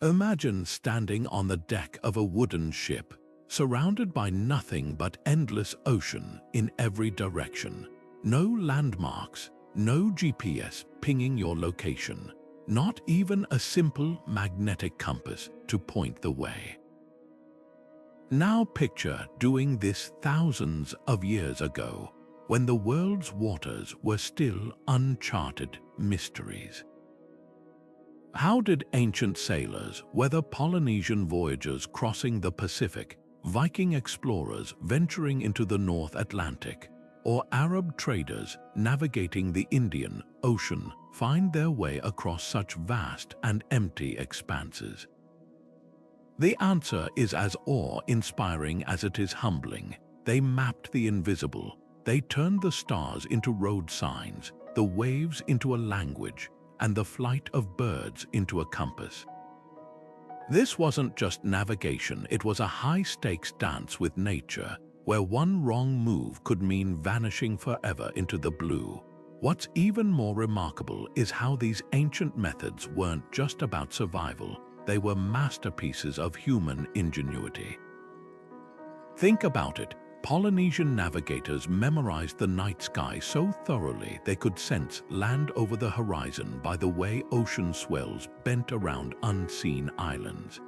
Imagine standing on the deck of a wooden ship, surrounded by nothing but endless ocean in every direction. No landmarks, no GPS pinging your location, not even a simple magnetic compass to point the way. Now picture doing this thousands of years ago, when the world's waters were still uncharted mysteries. How did ancient sailors, whether Polynesian voyagers crossing the Pacific, Viking explorers venturing into the North Atlantic, or Arab traders navigating the Indian Ocean, find their way across such vast and empty expanses? The answer is as awe-inspiring as it is humbling. They mapped the invisible. They turned the stars into road signs, the waves into a language, and the flight of birds into a compass. This wasn't just navigation, it was a high-stakes dance with nature, where one wrong move could mean vanishing forever into the blue. What's even more remarkable is how these ancient methods weren't just about survival, they were masterpieces of human ingenuity. Think about it. Polynesian navigators memorized the night sky so thoroughly they could sense land over the horizon by the way ocean swells bent around unseen islands.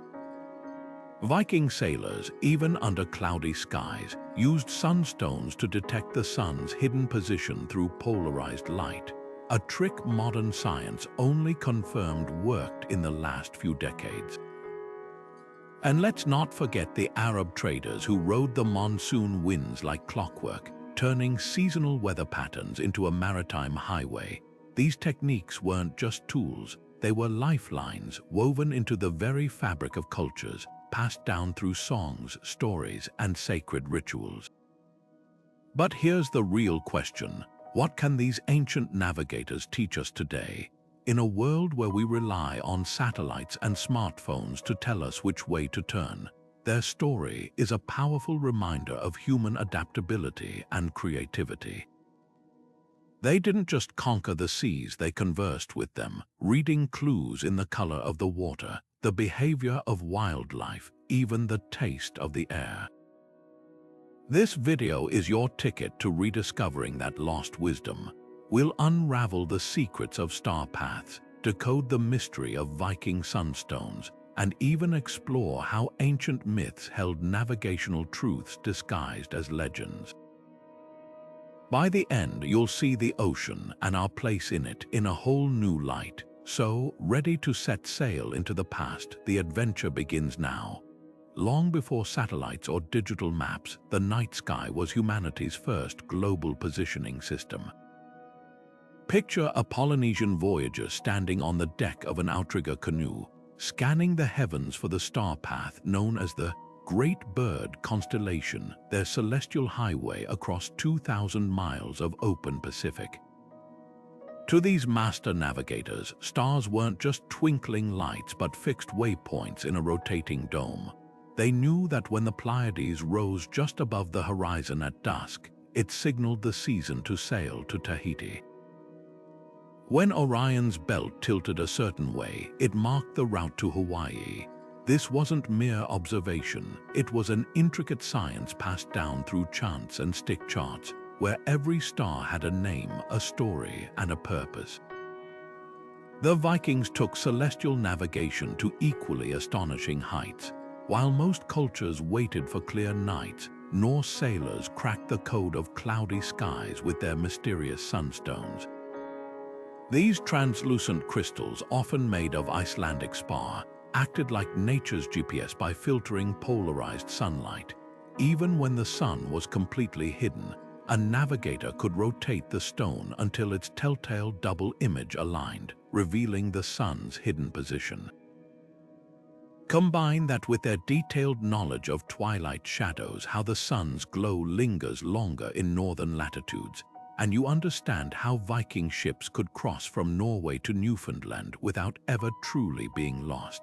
Viking sailors, even under cloudy skies, used sunstones to detect the sun's hidden position through polarized light, a trick modern science only confirmed worked in the last few decades. And let's not forget the Arab traders who rode the monsoon winds like clockwork, turning seasonal weather patterns into a maritime highway. These techniques weren't just tools, they were lifelines woven into the very fabric of cultures, passed down through songs, stories, and sacred rituals. But here's the real question. What can these ancient navigators teach us today? In a world where we rely on satellites and smartphones to tell us which way to turn, their story is a powerful reminder of human adaptability and creativity. They didn't just conquer the seas, they conversed with them, reading clues in the color of the water, the behavior of wildlife, even the taste of the air. This video is your ticket to rediscovering that lost wisdom. We'll unravel the secrets of star paths, decode the mystery of Viking sunstones, and even explore how ancient myths held navigational truths disguised as legends. By the end, you'll see the ocean and our place in it in a whole new light. So, ready to set sail into the past, the adventure begins now. Long before satellites or digital maps, the night sky was humanity's first global positioning system. Picture a Polynesian voyager standing on the deck of an outrigger canoe, scanning the heavens for the star path known as the Great Bird Constellation, their celestial highway across 2,000 miles of open Pacific. To these master navigators, stars weren't just twinkling lights but fixed waypoints in a rotating dome. They knew that when the Pleiades rose just above the horizon at dusk, it signaled the season to sail to Tahiti. When Orion's belt tilted a certain way, it marked the route to Hawaii. This wasn't mere observation, it was an intricate science passed down through chants and stick charts, where every star had a name, a story, and a purpose. The Vikings took celestial navigation to equally astonishing heights. While most cultures waited for clear nights, Norse sailors cracked the code of cloudy skies with their mysterious sunstones. These translucent crystals, often made of Icelandic spar, acted like nature's GPS by filtering polarized sunlight. Even when the sun was completely hidden, a navigator could rotate the stone until its telltale double image aligned, revealing the sun's hidden position. Combine that with their detailed knowledge of twilight shadows, how the sun's glow lingers longer in northern latitudes, and you understand how Viking ships could cross from Norway to Newfoundland without ever truly being lost.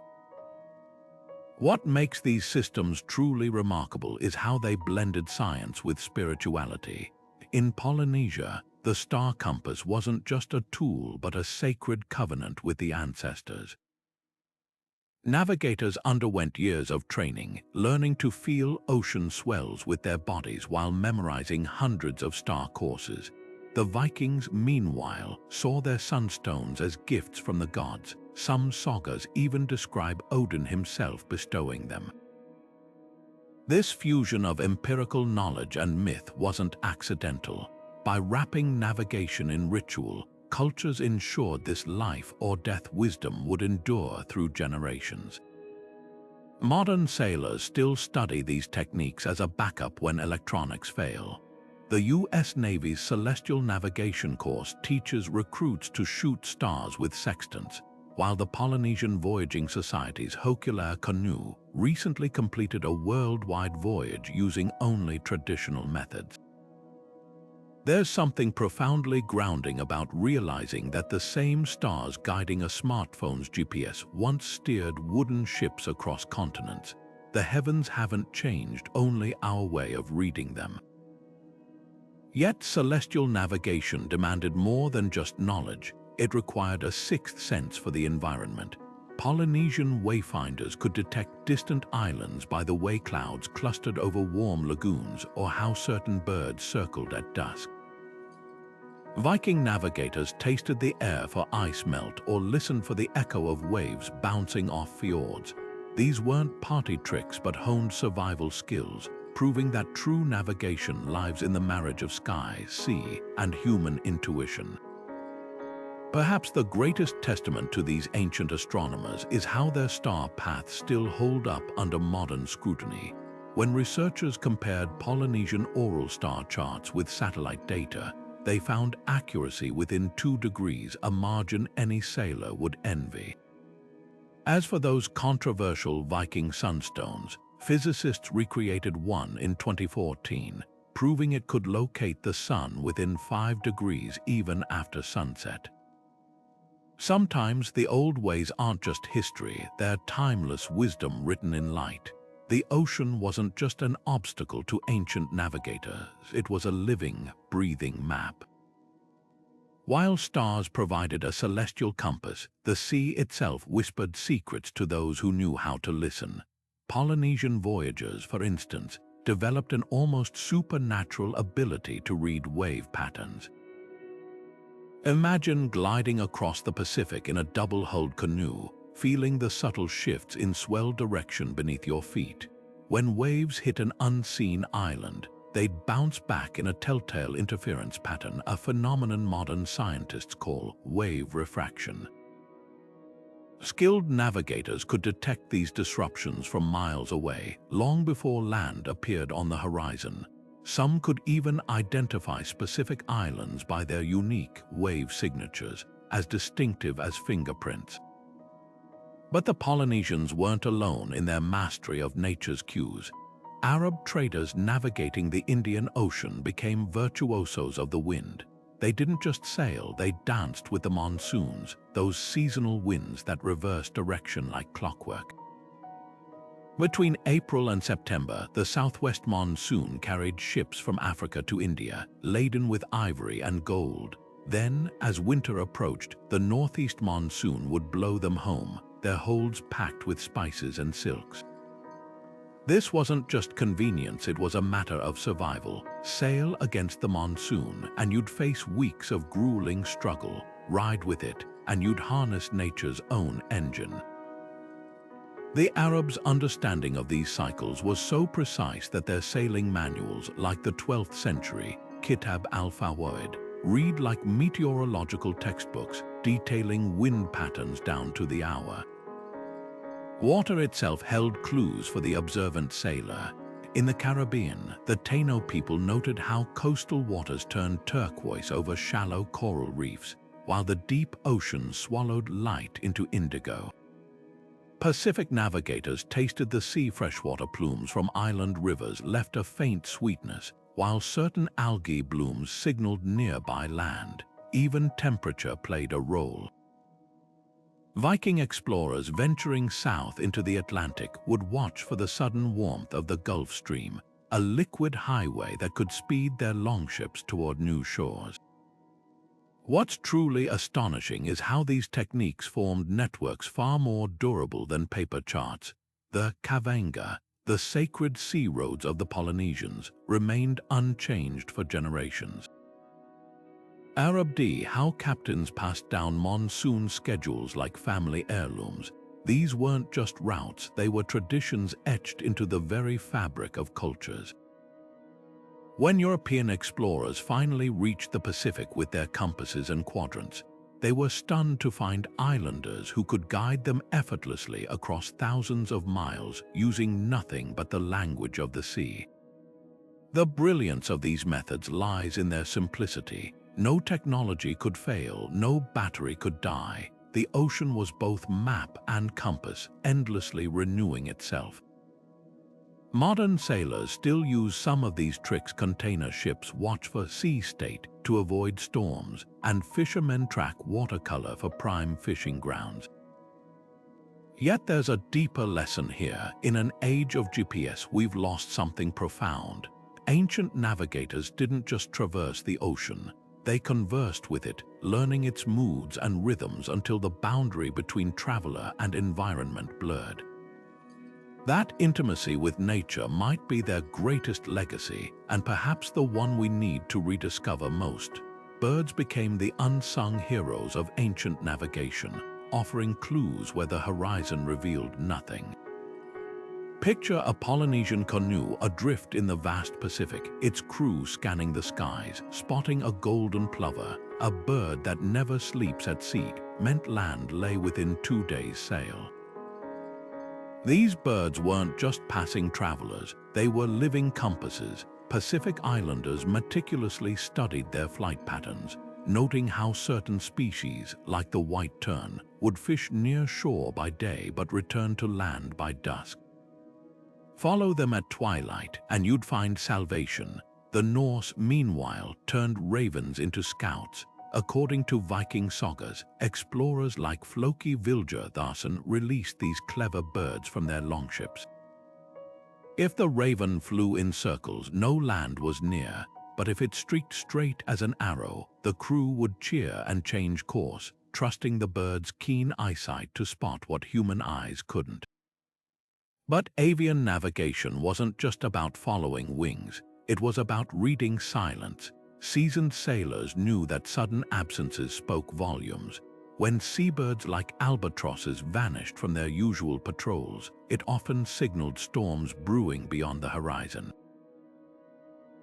What makes these systems truly remarkable is how they blended science with spirituality. In Polynesia, the star compass wasn't just a tool but a sacred covenant with the ancestors. Navigators underwent years of training, learning to feel ocean swells with their bodies while memorizing hundreds of star courses. The Vikings, meanwhile, saw their sunstones as gifts from the gods. Some sagas even describe Odin himself bestowing them. This fusion of empirical knowledge and myth wasn't accidental. By wrapping navigation in ritual, cultures ensured this life-or-death wisdom would endure through generations. Modern sailors still study these techniques as a backup when electronics fail. The U.S. Navy's Celestial Navigation course teaches recruits to shoot stars with sextants, while the Polynesian Voyaging Society's Hokulea Canoe recently completed a worldwide voyage using only traditional methods. There's something profoundly grounding about realizing that the same stars guiding a smartphone's GPS once steered wooden ships across continents. The heavens haven't changed, only our way of reading them. Yet celestial navigation demanded more than just knowledge. It required a sixth sense for the environment. Polynesian wayfinders could detect distant islands by the way clouds clustered over warm lagoons or how certain birds circled at dusk. Viking navigators tasted the air for ice melt or listened for the echo of waves bouncing off fjords. These weren't party tricks but honed survival skills, proving that true navigation lies in the marriage of sky, sea, and human intuition. Perhaps the greatest testament to these ancient astronomers is how their star paths still hold up under modern scrutiny. When researchers compared Polynesian auroral star charts with satellite data, they found accuracy within 2 degrees, a margin any sailor would envy. As for those controversial Viking sunstones, physicists recreated one in 2014, proving it could locate the sun within 5 degrees even after sunset. Sometimes the old ways aren't just history, they're timeless wisdom written in light. The ocean wasn't just an obstacle to ancient navigators, it was a living, breathing map. While stars provided a celestial compass, the sea itself whispered secrets to those who knew how to listen. Polynesian voyagers, for instance, developed an almost supernatural ability to read wave patterns. Imagine gliding across the Pacific in a double-hulled canoe, feeling the subtle shifts in swell direction beneath your feet. When waves hit an unseen island, they'd bounce back in a telltale interference pattern, a phenomenon modern scientists call wave refraction. Skilled navigators could detect these disruptions from miles away, long before land appeared on the horizon. Some could even identify specific islands by their unique wave signatures, as distinctive as fingerprints. But the Polynesians weren't alone in their mastery of nature's cues. Arab traders navigating the Indian Ocean became virtuosos of the wind. They didn't just sail, they danced with the monsoons, those seasonal winds that reverse direction like clockwork. Between April and September, the southwest monsoon carried ships from Africa to India, laden with ivory and gold. Then, as winter approached, the northeast monsoon would blow them home, their holds packed with spices and silks. This wasn't just convenience, it was a matter of survival. Sail against the monsoon, and you'd face weeks of grueling struggle. Ride with it, and you'd harness nature's own engine. The Arabs' understanding of these cycles was so precise that their sailing manuals, like the 12th century Kitab al-Fawaid, read like meteorological textbooks, detailing wind patterns down to the hour. Water itself held clues for the observant sailor. In the Caribbean, the Taino people noted how coastal waters turned turquoise over shallow coral reefs, while the deep ocean swallowed light into indigo. Pacific navigators tasted the sea freshwater plumes from island rivers left a faint sweetness, while certain algae blooms signaled nearby land. Even temperature played a role. Viking explorers venturing south into the Atlantic would watch for the sudden warmth of the Gulf Stream, a liquid highway that could speed their longships toward new shores. What's truly astonishing is how these techniques formed networks far more durable than paper charts. The kavanga, the sacred sea roads of the Polynesians, remained unchanged for generations. Arab how captains passed down monsoon schedules like family heirlooms. These weren't just routes, they were traditions etched into the very fabric of cultures. When European explorers finally reached the Pacific with their compasses and quadrants, they were stunned to find islanders who could guide them effortlessly across thousands of miles using nothing but the language of the sea. The brilliance of these methods lies in their simplicity. No technology could fail, no battery could die. The ocean was both map and compass, endlessly renewing itself. Modern sailors still use some of these tricks. Container ships watch for sea state to avoid storms, and fishermen track watercolor for prime fishing grounds. Yet there's a deeper lesson here. In an age of GPS, we've lost something profound. Ancient navigators didn't just traverse the ocean. They conversed with it, learning its moods and rhythms until the boundary between traveler and environment blurred. That intimacy with nature might be their greatest legacy, and perhaps the one we need to rediscover most. Birds became the unsung heroes of ancient navigation, offering clues where the horizon revealed nothing. Picture a Polynesian canoe adrift in the vast Pacific, its crew scanning the skies, spotting a golden plover, a bird that never sleeps at sea, meant land lay within 2 days' sail. These birds weren't just passing travelers, they were living compasses. Pacific Islanders meticulously studied their flight patterns, noting how certain species, like the white tern, would fish near shore by day but return to land by dusk. Follow them at twilight and you'd find salvation. The Norse, meanwhile, turned ravens into scouts. According to Viking sagas, explorers like Floki Viljartharson released these clever birds from their longships. If the raven flew in circles, no land was near, but if it streaked straight as an arrow, the crew would cheer and change course, trusting the bird's keen eyesight to spot what human eyes couldn't. But avian navigation wasn't just about following wings, it was about reading silence. Seasoned sailors knew that sudden absences spoke volumes. When seabirds like albatrosses vanished from their usual patrols, it often signaled storms brewing beyond the horizon.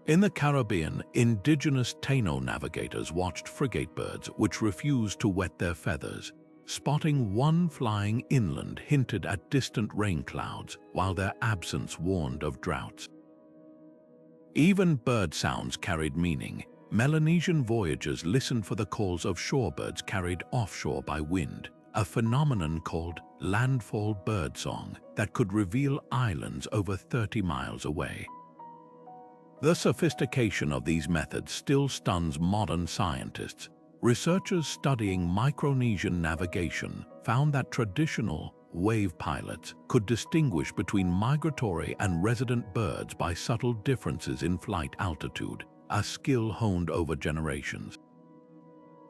In the Caribbean, indigenous Taino navigators watched frigate birds which refused to wet their feathers. Spotting one flying inland hinted at distant rain clouds, while their absence warned of droughts. Even bird sounds carried meaning. Melanesian voyagers listened for the calls of shorebirds carried offshore by wind, a phenomenon called landfall birdsong that could reveal islands over 30 miles away. The sophistication of these methods still stuns modern scientists. Researchers studying Micronesian navigation found that traditional wave pilots could distinguish between migratory and resident birds by subtle differences in flight altitude, a skill honed over generations.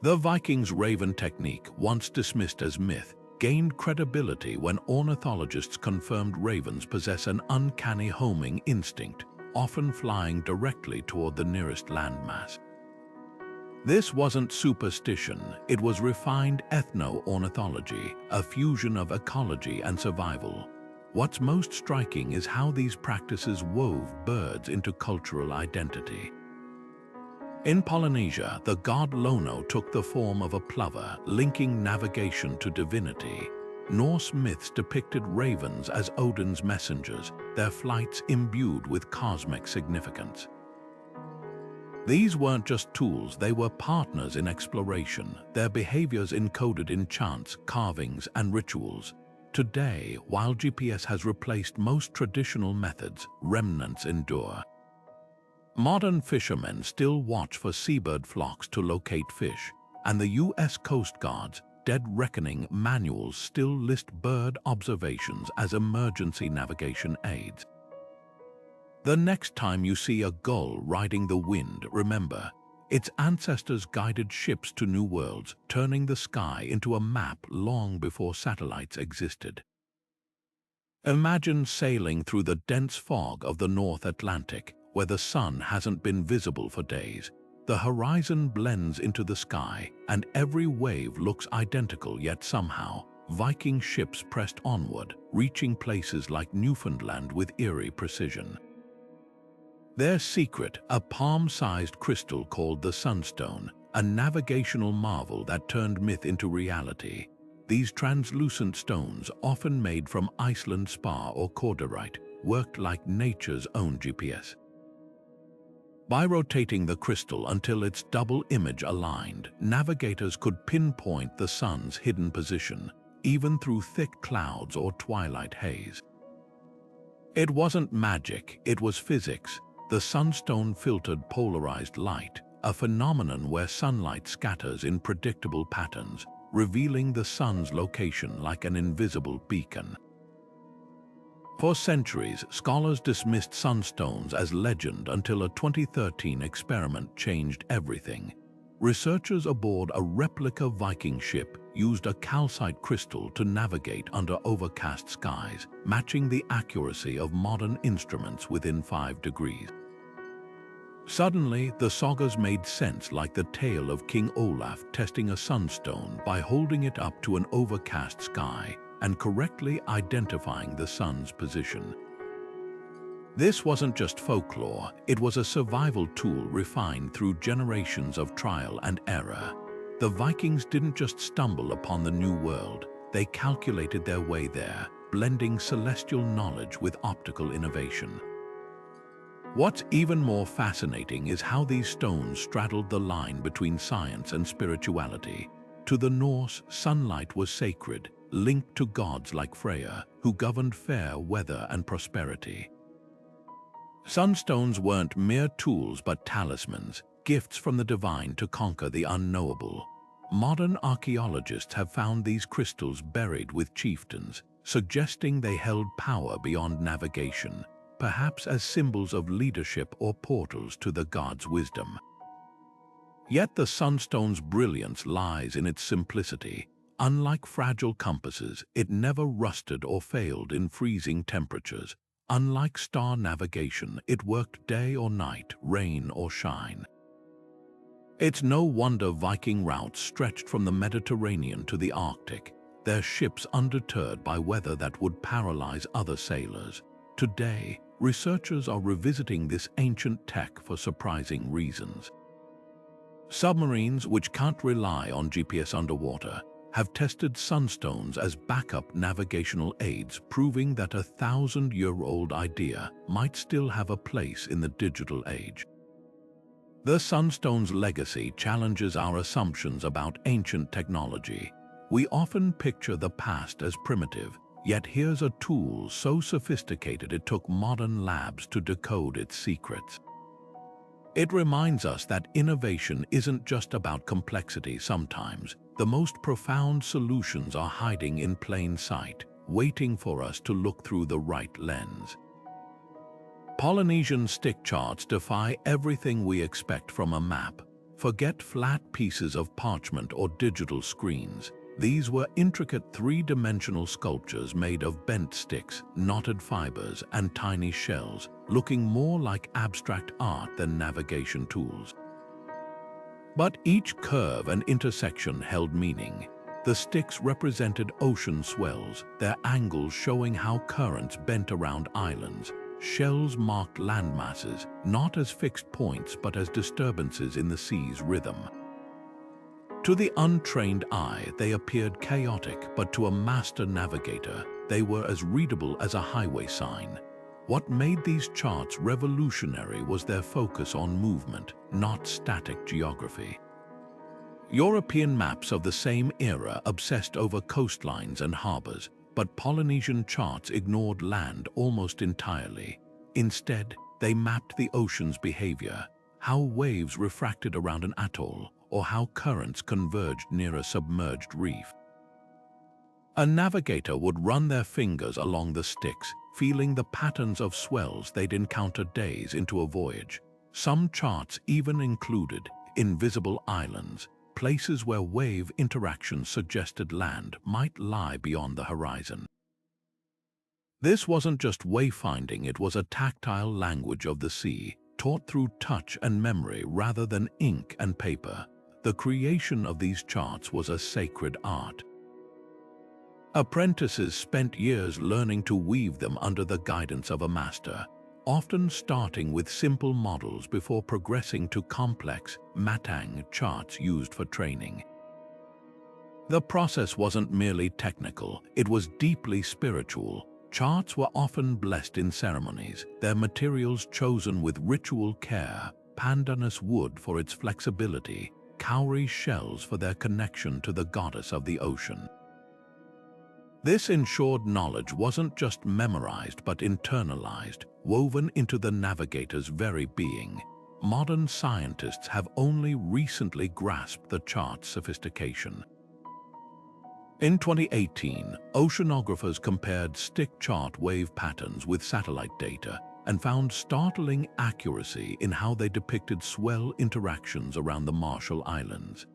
The Vikings' raven technique, once dismissed as myth, gained credibility when ornithologists confirmed ravens possess an uncanny homing instinct, often flying directly toward the nearest landmass. This wasn't superstition, it was refined ethno-ornithology, a fusion of ecology and survival. What's most striking is how these practices wove birds into cultural identity. In Polynesia, the god Lono took the form of a plover, linking navigation to divinity. Norse myths depicted ravens as Odin's messengers, their flights imbued with cosmic significance. These weren't just tools, they were partners in exploration, their behaviors encoded in chants, carvings, and rituals. Today, while GPS has replaced most traditional methods, remnants endure. Modern fishermen still watch for seabird flocks to locate fish, and the U.S. Coast Guard's Dead Reckoning manuals still list bird observations as emergency navigation aids. The next time you see a gull riding the wind, remember, Its ancestors guided ships to new worlds, turning the sky into a map long before satellites existed. Imagine sailing through the dense fog of the North Atlantic, where the sun hasn't been visible for days. The horizon blends into the sky, and every wave looks identical, yet somehow, Viking ships pressed onward, reaching places like Newfoundland with eerie precision. Their secret, a palm-sized crystal called the Sunstone, a navigational marvel that turned myth into reality. These translucent stones, often made from Iceland spar or cordierite, worked like nature's own GPS. By rotating the crystal until its double image aligned, navigators could pinpoint the sun's hidden position, even through thick clouds or twilight haze. It wasn't magic, it was physics. The sunstone filtered polarized light, a phenomenon where sunlight scatters in predictable patterns, revealing the sun's location like an invisible beacon. For centuries, scholars dismissed sunstones as legend until a 2013 experiment changed everything. Researchers aboard a replica Viking ship used a calcite crystal to navigate under overcast skies, matching the accuracy of modern instruments within 5 degrees. Suddenly, the sagas made sense, like the tale of King Olaf testing a sunstone by holding it up to an overcast sky and correctly identifying the sun's position. This wasn't just folklore, it was a survival tool refined through generations of trial and error. The Vikings didn't just stumble upon the new world, they calculated their way there, blending celestial knowledge with optical innovation. What's even more fascinating is how these stones straddled the line between science and spirituality. To the Norse, sunlight was sacred, linked to gods like Freya, who governed fair weather and prosperity. Sunstones weren't mere tools but talismans, gifts from the divine to conquer the unknowable. Modern archaeologists have found these crystals buried with chieftains, suggesting they held power beyond navigation, perhaps as symbols of leadership or portals to the gods' wisdom. Yet the sunstone's brilliance lies in its simplicity. Unlike fragile compasses, it never rusted or failed in freezing temperatures. Unlike star navigation, it worked day or night, rain or shine. It's no wonder Viking routes stretched from the Mediterranean to the Arctic, their ships undeterred by weather that would paralyze other sailors. Today, researchers are revisiting this ancient tech for surprising reasons. Submarines, which can't rely on GPS underwater, have tested sunstones as backup navigational aids, proving that a 1,000-year-old idea might still have a place in the digital age. The sunstone's legacy challenges our assumptions about ancient technology. We often picture the past as primitive, yet here's a tool so sophisticated it took modern labs to decode its secrets. It reminds us that innovation isn't just about complexity. Sometimes, the most profound solutions are hiding in plain sight, waiting for us to look through the right lens. Polynesian stick charts defy everything we expect from a map. Forget flat pieces of parchment or digital screens. These were intricate three-dimensional sculptures made of bent sticks, knotted fibers, and tiny shells, looking more like abstract art than navigation tools. But each curve and intersection held meaning. The sticks represented ocean swells, their angles showing how currents bent around islands. Shells marked landmasses, not as fixed points but as disturbances in the sea's rhythm. To the untrained eye, they appeared chaotic, but to a master navigator, they were as readable as a highway sign. What made these charts revolutionary was their focus on movement, not static geography. European maps of the same era obsessed over coastlines and harbors, but Polynesian charts ignored land almost entirely. Instead, they mapped the ocean's behavior, how waves refracted around an atoll, or how currents converged near a submerged reef. A navigator would run their fingers along the sticks, feeling the patterns of swells they'd encounter days into a voyage. Some charts even included invisible islands, places where wave interactions suggested land might lie beyond the horizon. This wasn't just wayfinding, it was a tactile language of the sea, taught through touch and memory rather than ink and paper. The creation of these charts was a sacred art. Apprentices spent years learning to weave them under the guidance of a master, often starting with simple models before progressing to complex, matang charts used for training. The process wasn't merely technical, it was deeply spiritual. Charts were often blessed in ceremonies, their materials chosen with ritual care, pandanus wood for its flexibility, cowrie shells for their connection to the goddess of the ocean. This ensured knowledge wasn't just memorized but internalized, woven into the navigator's very being. Modern scientists have only recently grasped the chart's sophistication. In 2018, oceanographers compared stick chart wave patterns with satellite data and found startling accuracy in how they depicted swell interactions around the Marshall Islands.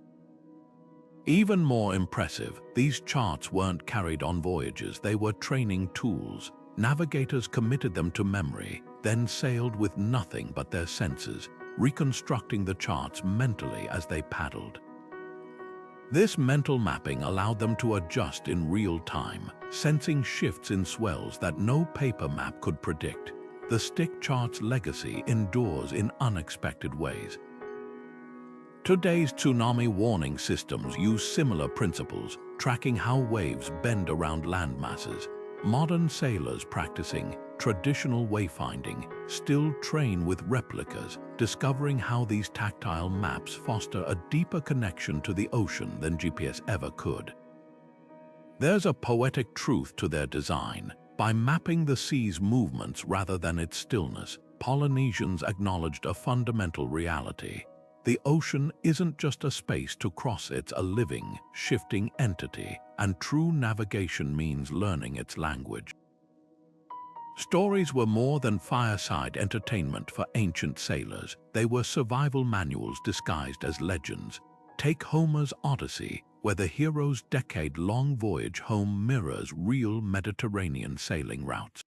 Even more impressive, these charts weren't carried on voyages, they were training tools. Navigators committed them to memory, then sailed with nothing but their senses, reconstructing the charts mentally as they paddled. This mental mapping allowed them to adjust in real time, sensing shifts in swells that no paper map could predict. The stick chart's legacy endures in unexpected ways. Today's tsunami warning systems use similar principles, tracking how waves bend around land masses. Modern sailors practicing traditional wayfinding still train with replicas, discovering how these tactile maps foster a deeper connection to the ocean than GPS ever could. There's a poetic truth to their design. By mapping the sea's movements rather than its stillness, Polynesians acknowledged a fundamental reality. The ocean isn't just a space to cross, it's a living, shifting entity, and true navigation means learning its language. Stories were more than fireside entertainment for ancient sailors. They were survival manuals disguised as legends. Take Homer's Odyssey, where the hero's decade-long voyage home mirrors real Mediterranean sailing routes.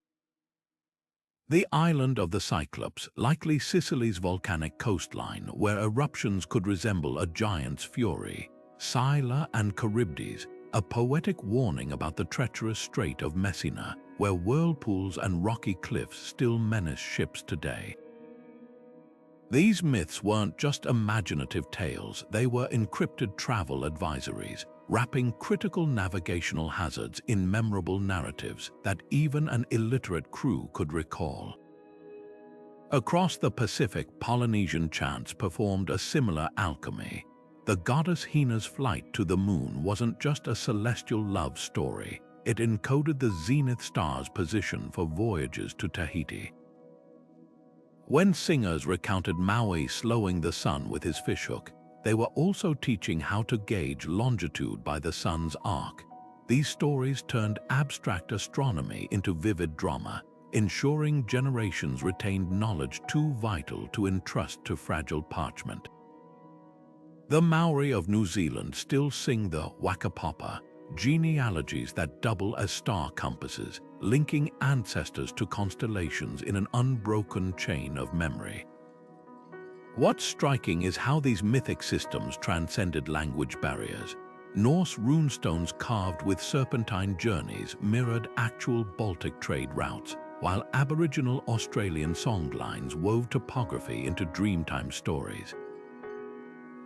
The island of the Cyclops, likely Sicily's volcanic coastline, where eruptions could resemble a giant's fury. Scylla and Charybdis, a poetic warning about the treacherous Strait of Messina, where whirlpools and rocky cliffs still menace ships today. These myths weren't just imaginative tales, they were encrypted travel advisories, wrapping critical navigational hazards in memorable narratives that even an illiterate crew could recall. Across the Pacific, Polynesian chants performed a similar alchemy. The goddess Hina's flight to the moon wasn't just a celestial love story, it encoded the zenith star's position for voyages to Tahiti. When singers recounted Maui slowing the sun with his fishhook, they were also teaching how to gauge longitude by the sun's arc. These stories turned abstract astronomy into vivid drama, ensuring generations retained knowledge too vital to entrust to fragile parchment. The Maori of New Zealand still sing the Whakapapa, genealogies that double as star compasses, linking ancestors to constellations in an unbroken chain of memory. What's striking is how these mythic systems transcended language barriers. Norse runestones carved with serpentine journeys mirrored actual Baltic trade routes, while Aboriginal Australian songlines wove topography into Dreamtime stories.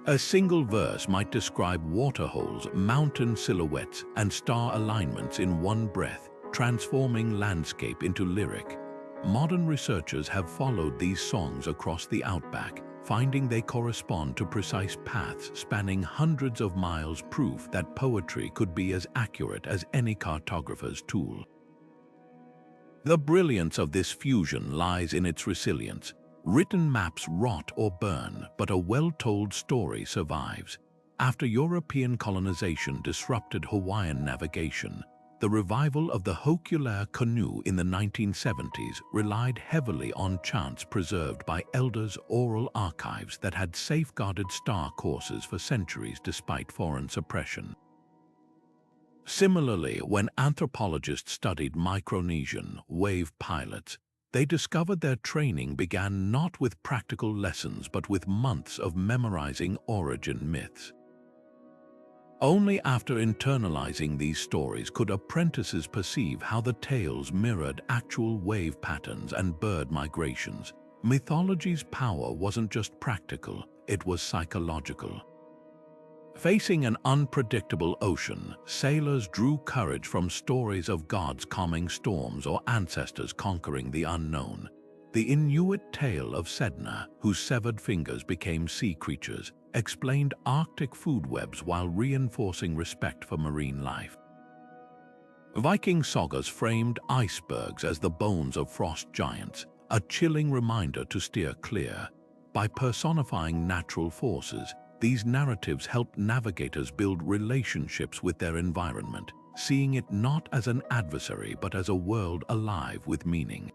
A single verse might describe waterholes, mountain silhouettes, and star alignments in one breath, transforming landscape into lyric. Modern researchers have followed these songs across the outback, finding they correspond to precise paths spanning hundreds of miles, proof that poetry could be as accurate as any cartographer's tool. The brilliance of this fusion lies in its resilience. Written maps rot or burn, but a well-told story survives. After European colonization disrupted Hawaiian navigation, The revival of the Hokulea canoe in the 1970s relied heavily on chants preserved by elders' oral archives that had safeguarded star courses for centuries despite foreign suppression. Similarly, when anthropologists studied Micronesian wave pilots, they discovered their training began not with practical lessons but with months of memorizing origin myths. Only after internalizing these stories could apprentices perceive how the tales mirrored actual wave patterns and bird migrations. Mythology's power wasn't just practical, it was psychological. Facing an unpredictable ocean, sailors drew courage from stories of gods calming storms or ancestors conquering the unknown. The Inuit tale of Sedna, whose severed fingers became sea creatures, explained Arctic food webs while reinforcing respect for marine life. Viking sagas framed icebergs as the bones of frost giants, a chilling reminder to steer clear. By personifying natural forces, these narratives helped navigators build relationships with their environment, seeing it not as an adversary but as a world alive with meaning.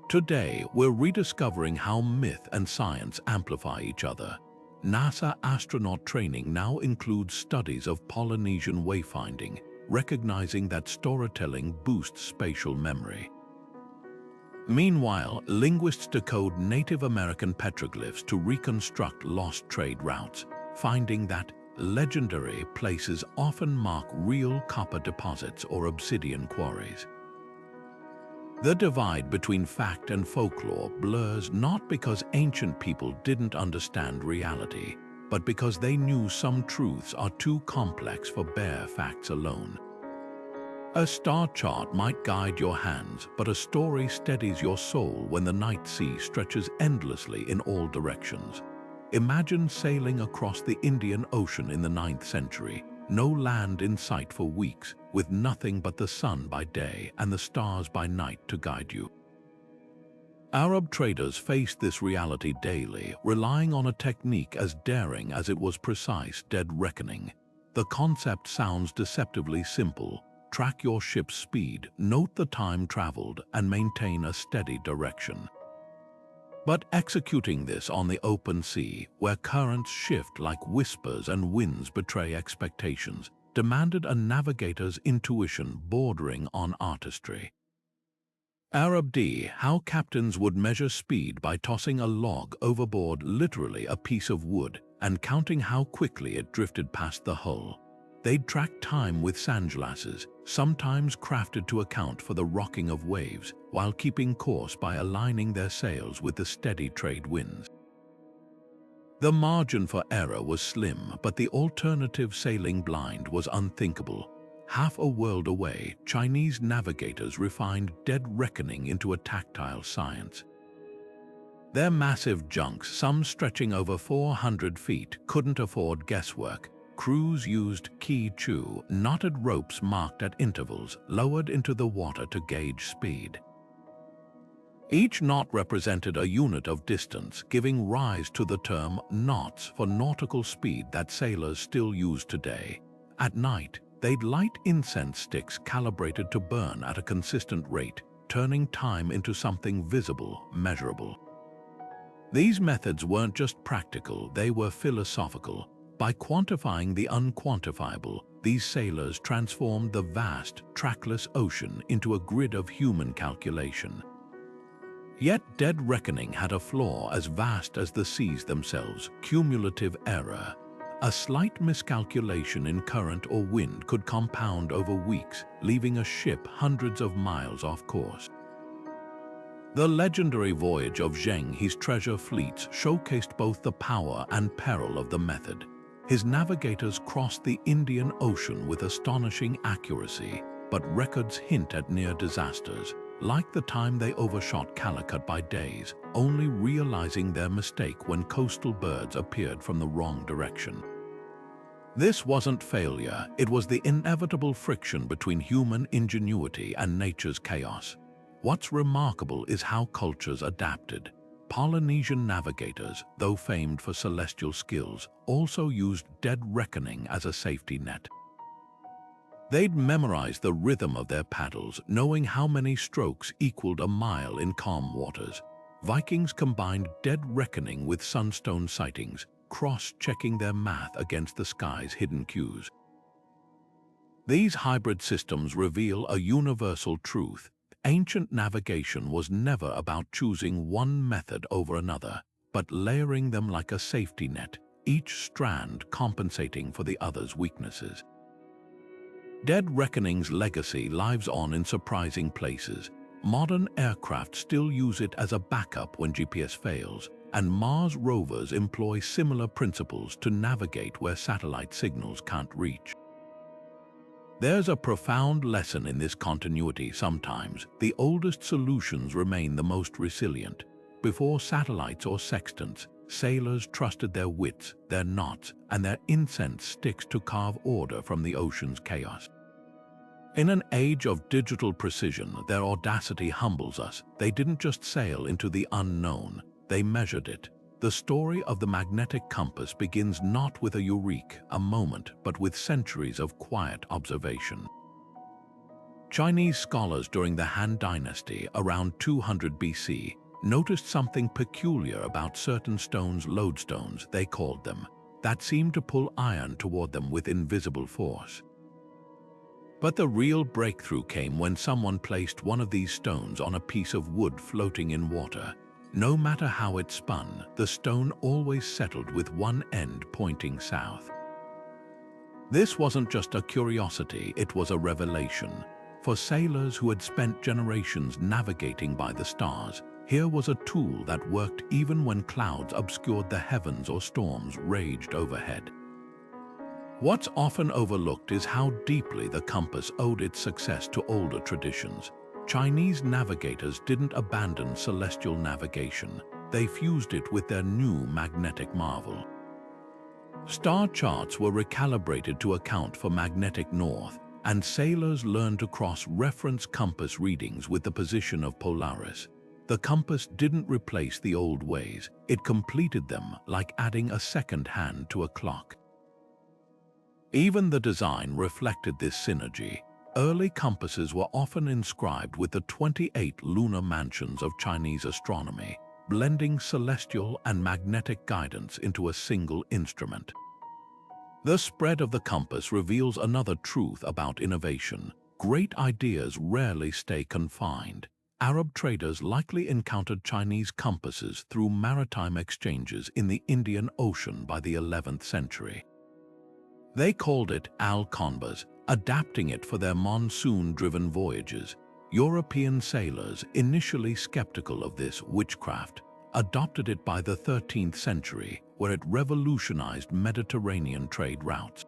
Today, we're rediscovering how myth and science amplify each other. NASA astronaut training now includes studies of Polynesian wayfinding, recognizing that storytelling boosts spatial memory. Meanwhile, linguists decode Native American petroglyphs to reconstruct lost trade routes, finding that legendary places often mark real copper deposits or obsidian quarries. The divide between fact and folklore blurs not because ancient people didn't understand reality, but because they knew some truths are too complex for bare facts alone. A star chart might guide your hands, but a story steadies your soul when the night sea stretches endlessly in all directions. Imagine sailing across the Indian Ocean in the 9th century, no land in sight for weeks, with nothing but the sun by day and the stars by night to guide you. Arab traders faced this reality daily, relying on a technique as daring as it was precise: dead reckoning. The concept sounds deceptively simple. Track your ship's speed, note the time traveled, and maintain a steady direction. But executing this on the open sea, where currents shift like whispers and winds betray expectations, demanded a navigator's intuition bordering on artistry. Arab D. How captains would measure speed by tossing a log overboard, literally a piece of wood, and counting how quickly it drifted past the hull. They'd track time with sandglasses, sometimes crafted to account for the rocking of waves, while keeping course by aligning their sails with the steady trade winds. The margin for error was slim, but the alternative, sailing blind, was unthinkable. Half a world away, Chinese navigators refined dead reckoning into a tactile science. Their massive junks, some stretching over 400 feet, couldn't afford guesswork. Crews used ki-chu, knotted ropes marked at intervals, lowered into the water to gauge speed. Each knot represented a unit of distance, giving rise to the term knots for nautical speed that sailors still use today. At night, they'd light incense sticks calibrated to burn at a consistent rate, turning time into something visible, measurable. These methods weren't just practical, they were philosophical. By quantifying the unquantifiable, these sailors transformed the vast, trackless ocean into a grid of human calculation. Yet dead reckoning had a flaw as vast as the seas themselves: cumulative error. A slight miscalculation in current or wind could compound over weeks, leaving a ship hundreds of miles off course. The legendary voyage of Zheng He's treasure fleets showcased both the power and peril of the method. His navigators crossed the Indian Ocean with astonishing accuracy, but records hint at near disasters, like the time they overshot Calicut by days, only realizing their mistake when coastal birds appeared from the wrong direction. This wasn't failure, it was the inevitable friction between human ingenuity and nature's chaos. What's remarkable is how cultures adapted. Polynesian navigators, though famed for celestial skills, also used dead reckoning as a safety net. They'd memorize the rhythm of their paddles, knowing how many strokes equaled a mile in calm waters. Vikings combined dead reckoning with Sunstone sightings, cross-checking their math against the sky's hidden cues. These hybrid systems reveal a universal truth. Ancient navigation was never about choosing one method over another, but layering them like a safety net, each strand compensating for the other's weaknesses. Dead reckoning's legacy lives on in surprising places. Modern aircraft still use it as a backup when GPS fails, and Mars rovers employ similar principles to navigate where satellite signals can't reach. There's a profound lesson in this continuity sometimes. The oldest solutions remain the most resilient. Before satellites or sextants, sailors trusted their wits, their knots, and their incense sticks to carve order from the ocean's chaos. In an age of digital precision, their audacity humbles us. They didn't just sail into the unknown, they measured it. The story of the magnetic compass begins not with a eureka, a moment, but with centuries of quiet observation. Chinese scholars during the Han Dynasty, around 200 BC, noticed something peculiar about certain stones, lodestones, they called them, that seemed to pull iron toward them with invisible force. But the real breakthrough came when someone placed one of these stones on a piece of wood floating in water. No matter how it spun, the stone always settled with one end pointing south. This wasn't just a curiosity, it was a revelation. For sailors who had spent generations navigating by the stars, here was a tool that worked even when clouds obscured the heavens or storms raged overhead. What's often overlooked is how deeply the compass owed its success to older traditions. Chinese navigators didn't abandon celestial navigation, they fused it with their new magnetic marvel. Star charts were recalibrated to account for magnetic north, and sailors learned to cross-reference compass readings with the position of Polaris. The compass didn't replace the old ways, it completed them, like adding a second hand to a clock. Even the design reflected this synergy. Early compasses were often inscribed with the 28 lunar mansions of Chinese astronomy, blending celestial and magnetic guidance into a single instrument. The spread of the compass reveals another truth about innovation. Great ideas rarely stay confined. Arab traders likely encountered Chinese compasses through maritime exchanges in the Indian Ocean by the 11th century. They called it al-Konbas, adapting it for their monsoon-driven voyages. European sailors, initially skeptical of this witchcraft, adopted it by the 13th century, where it revolutionized Mediterranean trade routes.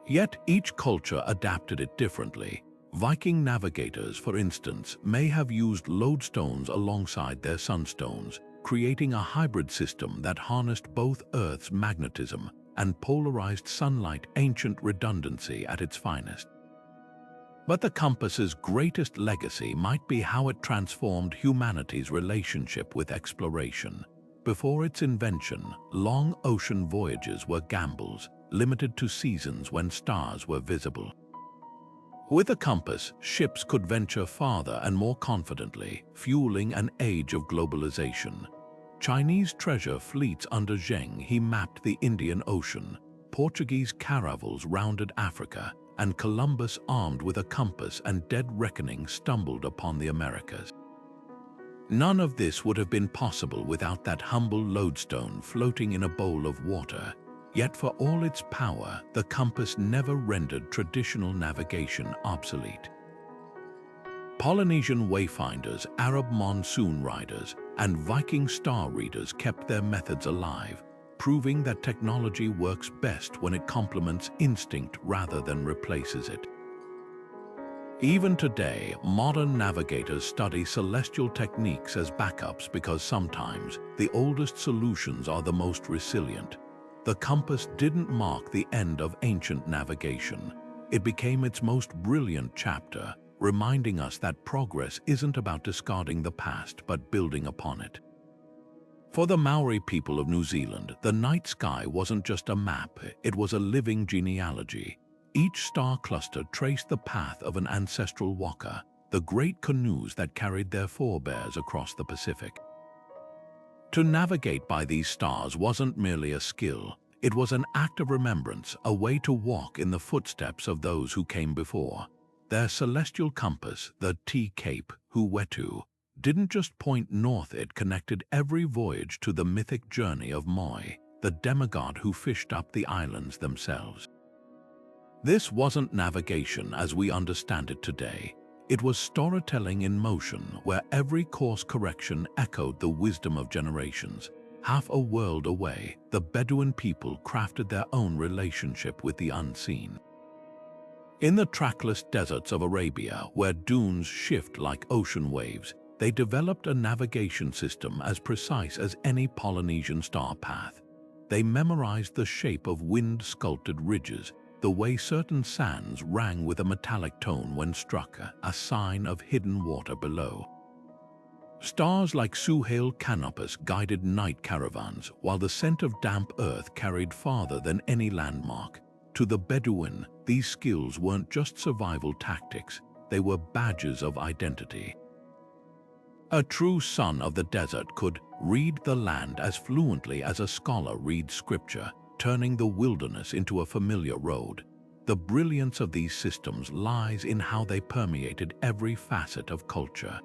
Yet each culture adapted it differently. Viking navigators, for instance, may have used lodestones alongside their sunstones, creating a hybrid system that harnessed both Earth's magnetism and polarized sunlight, ancient redundancy at its finest. But the compass's greatest legacy might be how it transformed humanity's relationship with exploration. Before its invention, long ocean voyages were gambles, limited to seasons when stars were visible. With a compass, ships could venture farther and more confidently, fueling an age of globalization. Chinese treasure fleets under Zheng He mapped the Indian Ocean, Portuguese caravels rounded Africa, and Columbus, armed with a compass and dead reckoning, stumbled upon the Americas. None of this would have been possible without that humble lodestone floating in a bowl of water. Yet for all its power, the compass never rendered traditional navigation obsolete. Polynesian wayfinders, Arab monsoon riders, and Viking star readers kept their methods alive, proving that technology works best when it complements instinct rather than replaces it. Even today, modern navigators study celestial techniques as backups because sometimes the oldest solutions are the most resilient. The compass didn't mark the end of ancient navigation. It became its most brilliant chapter, reminding us that progress isn't about discarding the past but building upon it. For the Maori people of New Zealand, the night sky wasn't just a map, it was a living genealogy. Each star cluster traced the path of an ancestral walker, the great canoes that carried their forebears across the Pacific. To navigate by these stars wasn't merely a skill, it was an act of remembrance, a way to walk in the footsteps of those who came before. Their celestial compass, the T-Cape, Huwetu, didn't just point north, it connected every voyage to the mythic journey of Moi, the demigod who fished up the islands themselves. This wasn't navigation as we understand it today. It was storytelling in motion, where every course correction echoed the wisdom of generations. Half a world away, the Bedouin people crafted their own relationship with the unseen. In the trackless deserts of Arabia, where dunes shift like ocean waves, they developed a navigation system as precise as any Polynesian star path. They memorized the shape of wind-sculpted ridges, the way certain sands rang with a metallic tone when struck, a sign of hidden water below. Stars like Suhail Canopus guided night caravans, while the scent of damp earth carried farther than any landmark. To the Bedouin, these skills weren't just survival tactics, they were badges of identity. A true son of the desert could read the land as fluently as a scholar reads scripture, turning the wilderness into a familiar road. The brilliance of these systems lies in how they permeated every facet of culture.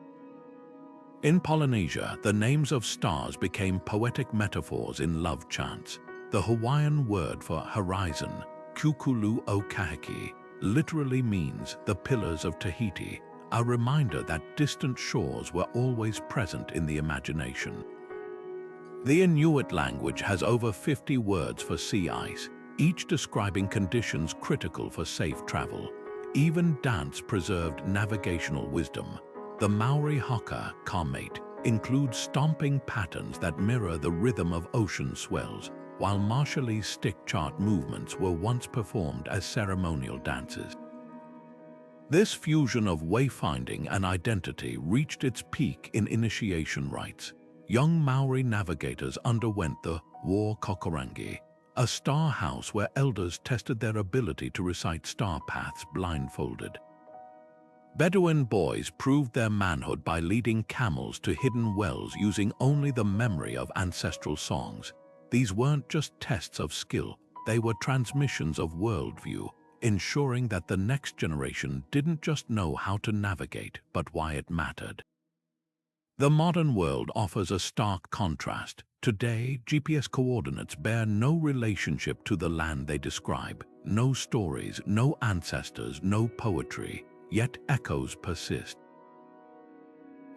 In Polynesia, the names of stars became poetic metaphors in love chants. The Hawaiian word for horizon, Kukulu o Kahiki, literally means the pillars of Tahiti, a reminder that distant shores were always present in the imagination. The Inuit language has over 50 words for sea ice, each describing conditions critical for safe travel. Even dance preserved navigational wisdom. The Maori haka, kamate, includes stomping patterns that mirror the rhythm of ocean swells, while Marshallese stick chart movements were once performed as ceremonial dances. This fusion of wayfinding and identity reached its peak in initiation rites. Young Maori navigators underwent the War Kokorangi, a star house where elders tested their ability to recite star paths blindfolded. Bedouin boys proved their manhood by leading camels to hidden wells using only the memory of ancestral songs. These weren't just tests of skill, they were transmissions of worldview, ensuring that the next generation didn't just know how to navigate, but why it mattered. The modern world offers a stark contrast. Today, GPS coordinates bear no relationship to the land they describe. No stories, no ancestors, no poetry. Yet echoes persist.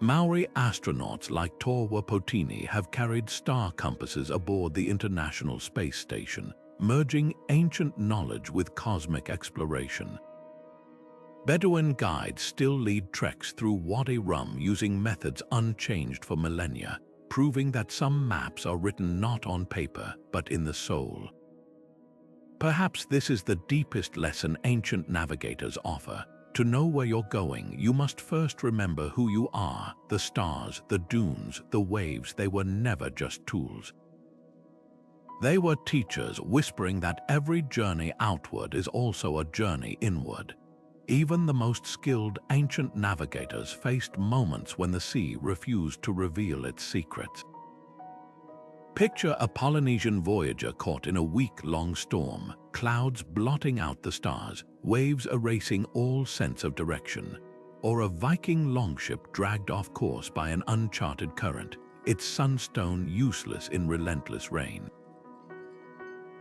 Maori astronauts like Torwa Potini have carried star compasses aboard the International Space Station, merging ancient knowledge with cosmic exploration. Bedouin guides still lead treks through Wadi Rum using methods unchanged for millennia, proving that some maps are written not on paper, but in the soul. Perhaps this is the deepest lesson ancient navigators offer. To know where you're going, you must first remember who you are. The stars, the dunes, the waves, they were never just tools. They were teachers whispering that every journey outward is also a journey inward. Even the most skilled ancient navigators faced moments when the sea refused to reveal its secrets. Picture a Polynesian voyager caught in a week-long storm, clouds blotting out the stars, waves erasing all sense of direction, or a Viking longship dragged off course by an uncharted current, its Sunstone useless in relentless rain.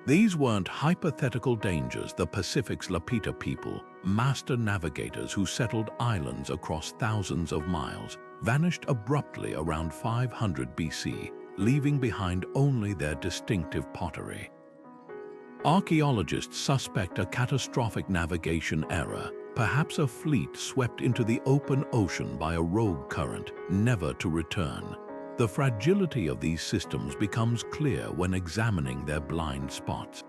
These weren't hypothetical dangers. The Pacific's Lapita people, master navigators who settled islands across thousands of miles, vanished abruptly around 500 BC, leaving behind only their distinctive pottery. Archaeologists suspect a catastrophic navigation error, perhaps a fleet swept into the open ocean by a rogue current, never to return. The fragility of these systems becomes clear when examining their blind spots.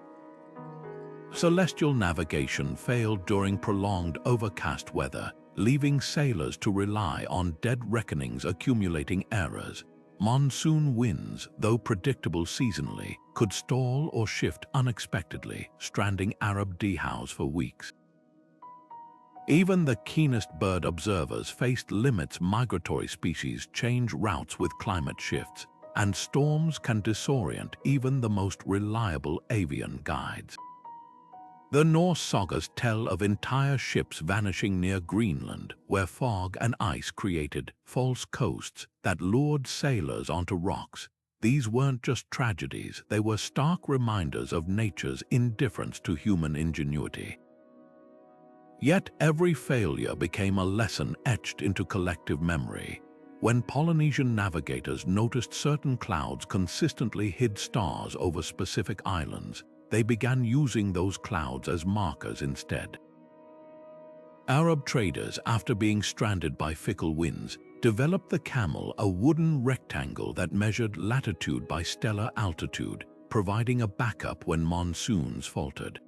Celestial navigation failed during prolonged overcast weather, leaving sailors to rely on dead reckonings accumulating errors. monsoon winds, though predictable seasonally, could stall or shift unexpectedly, stranding Arab dhows for weeks. Even the keenest bird observers faced limits. Migratory species change routes with climate shifts, and storms can disorient even the most reliable avian guides. The Norse sagas tell of entire ships vanishing near Greenland, where fog and ice created false coasts that lured sailors onto rocks. These weren't just tragedies, they were stark reminders of nature's indifference to human ingenuity. Yet every failure became a lesson etched into collective memory. When Polynesian navigators noticed certain clouds consistently hid stars over specific islands, they began using those clouds as markers instead. Arab traders, after being stranded by fickle winds, developed the camel, a wooden rectangle that measured latitude by stellar altitude, providing a backup when monsoons faltered.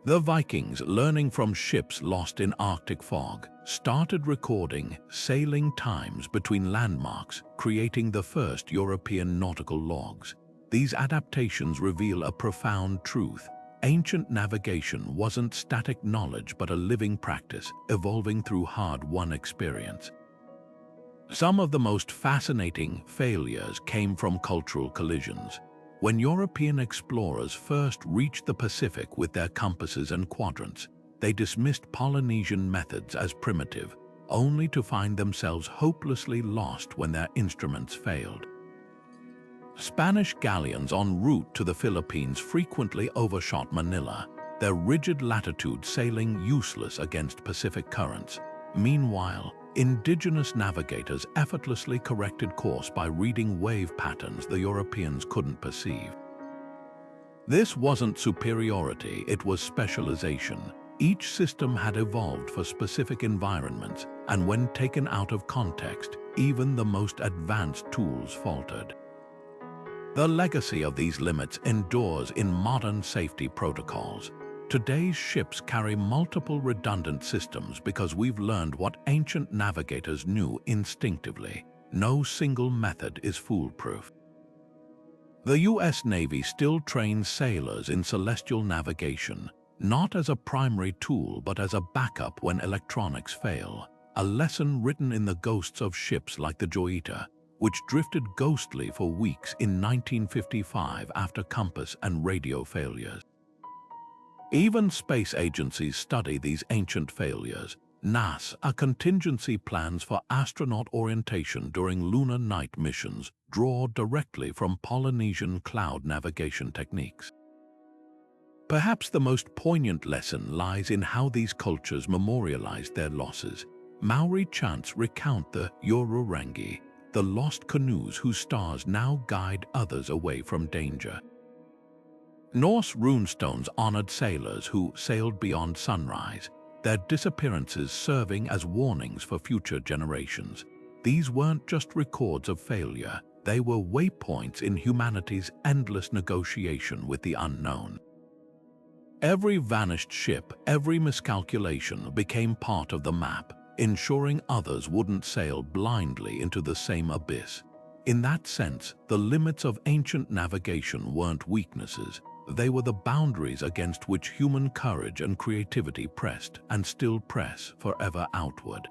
The Vikings, learning from ships lost in Arctic fog, started recording sailing times between landmarks, creating the first European nautical logs. These adaptations reveal a profound truth. Ancient navigation wasn't static knowledge but a living practice, evolving through hard-won experience. Some of the most fascinating failures came from cultural collisions. When European explorers first reached the Pacific with their compasses and quadrants, they dismissed Polynesian methods as primitive, only to find themselves hopelessly lost when their instruments failed. Spanish galleons en route to the Philippines frequently overshot Manila, their rigid latitude sailing useless against Pacific currents. Meanwhile, indigenous navigators effortlessly corrected course by reading wave patterns the Europeans couldn't perceive. This wasn't superiority, it was specialization. Each system had evolved for specific environments, and when taken out of context, even the most advanced tools faltered. The legacy of these limits endures in modern safety protocols. Today's ships carry multiple redundant systems because we've learned what ancient navigators knew instinctively. No single method is foolproof. The U.S. Navy still trains sailors in celestial navigation, not as a primary tool but as a backup when electronics fail, a lesson written in the ghosts of ships like the Joyita, which drifted ghostly for weeks in 1955 after compass and radio failures. Even space agencies study these ancient failures. NASA contingency plans for astronaut orientation during lunar night missions draw directly from Polynesian cloud navigation techniques. Perhaps the most poignant lesson lies in how these cultures memorialized their losses. Maori chants recount the Yorurangi, the lost canoes whose stars now guide others away from danger. Norse runestones honored sailors who sailed beyond sunrise, their disappearances serving as warnings for future generations. These weren't just records of failure, they were waypoints in humanity's endless negotiation with the unknown. Every vanished ship, every miscalculation became part of the map, ensuring others wouldn't sail blindly into the same abyss. In that sense, the limits of ancient navigation weren't weaknesses. They were the boundaries against which human courage and creativity pressed and still press forever outward.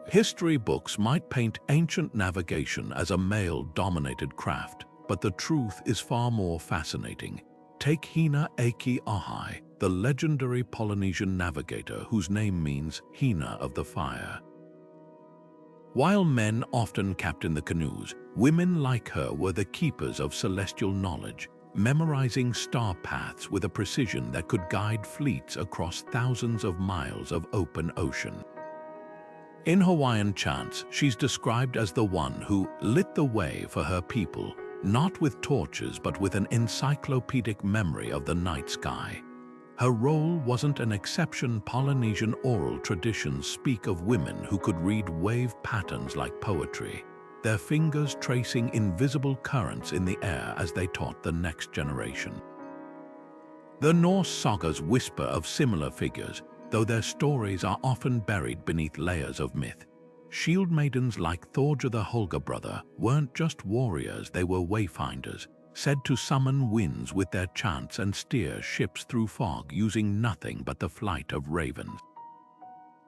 History books might paint ancient navigation as a male-dominated craft, but the truth is far more fascinating. Take Hina Aki Ahai, the legendary Polynesian navigator whose name means Hina of the Fire. While men often captained the canoes, women like her were the keepers of celestial knowledge, memorizing star paths with a precision that could guide fleets across thousands of miles of open ocean. In Hawaiian chants, she's described as the one who lit the way for her people, not with torches but with an encyclopedic memory of the night sky. Her role wasn't an exception. Polynesian oral traditions speak of women who could read wave patterns like poetry, their fingers tracing invisible currents in the air as they taught the next generation. The Norse sagas whisper of similar figures, though their stories are often buried beneath layers of myth. shield maidens like Thorger the Holger brother weren't just warriors, they were wayfinders, said to summon winds with their chants and steer ships through fog using nothing but the flight of ravens.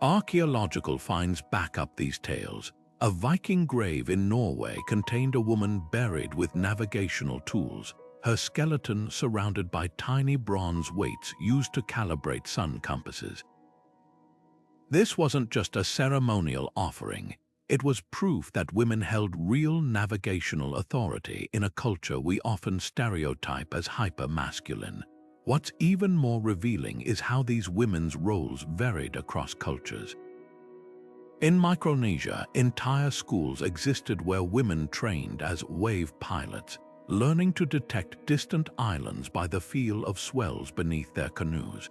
Archaeological finds back up these tales. A Viking grave in Norway contained a woman buried with navigational tools, her skeleton surrounded by tiny bronze weights used to calibrate sun compasses. This wasn't just a ceremonial offering. It was proof that women held real navigational authority in a culture we often stereotype as hyper-masculine. What's even more revealing is how these women's roles varied across cultures. In Micronesia, entire schools existed where women trained as wave pilots, learning to detect distant islands by the feel of swells beneath their canoes.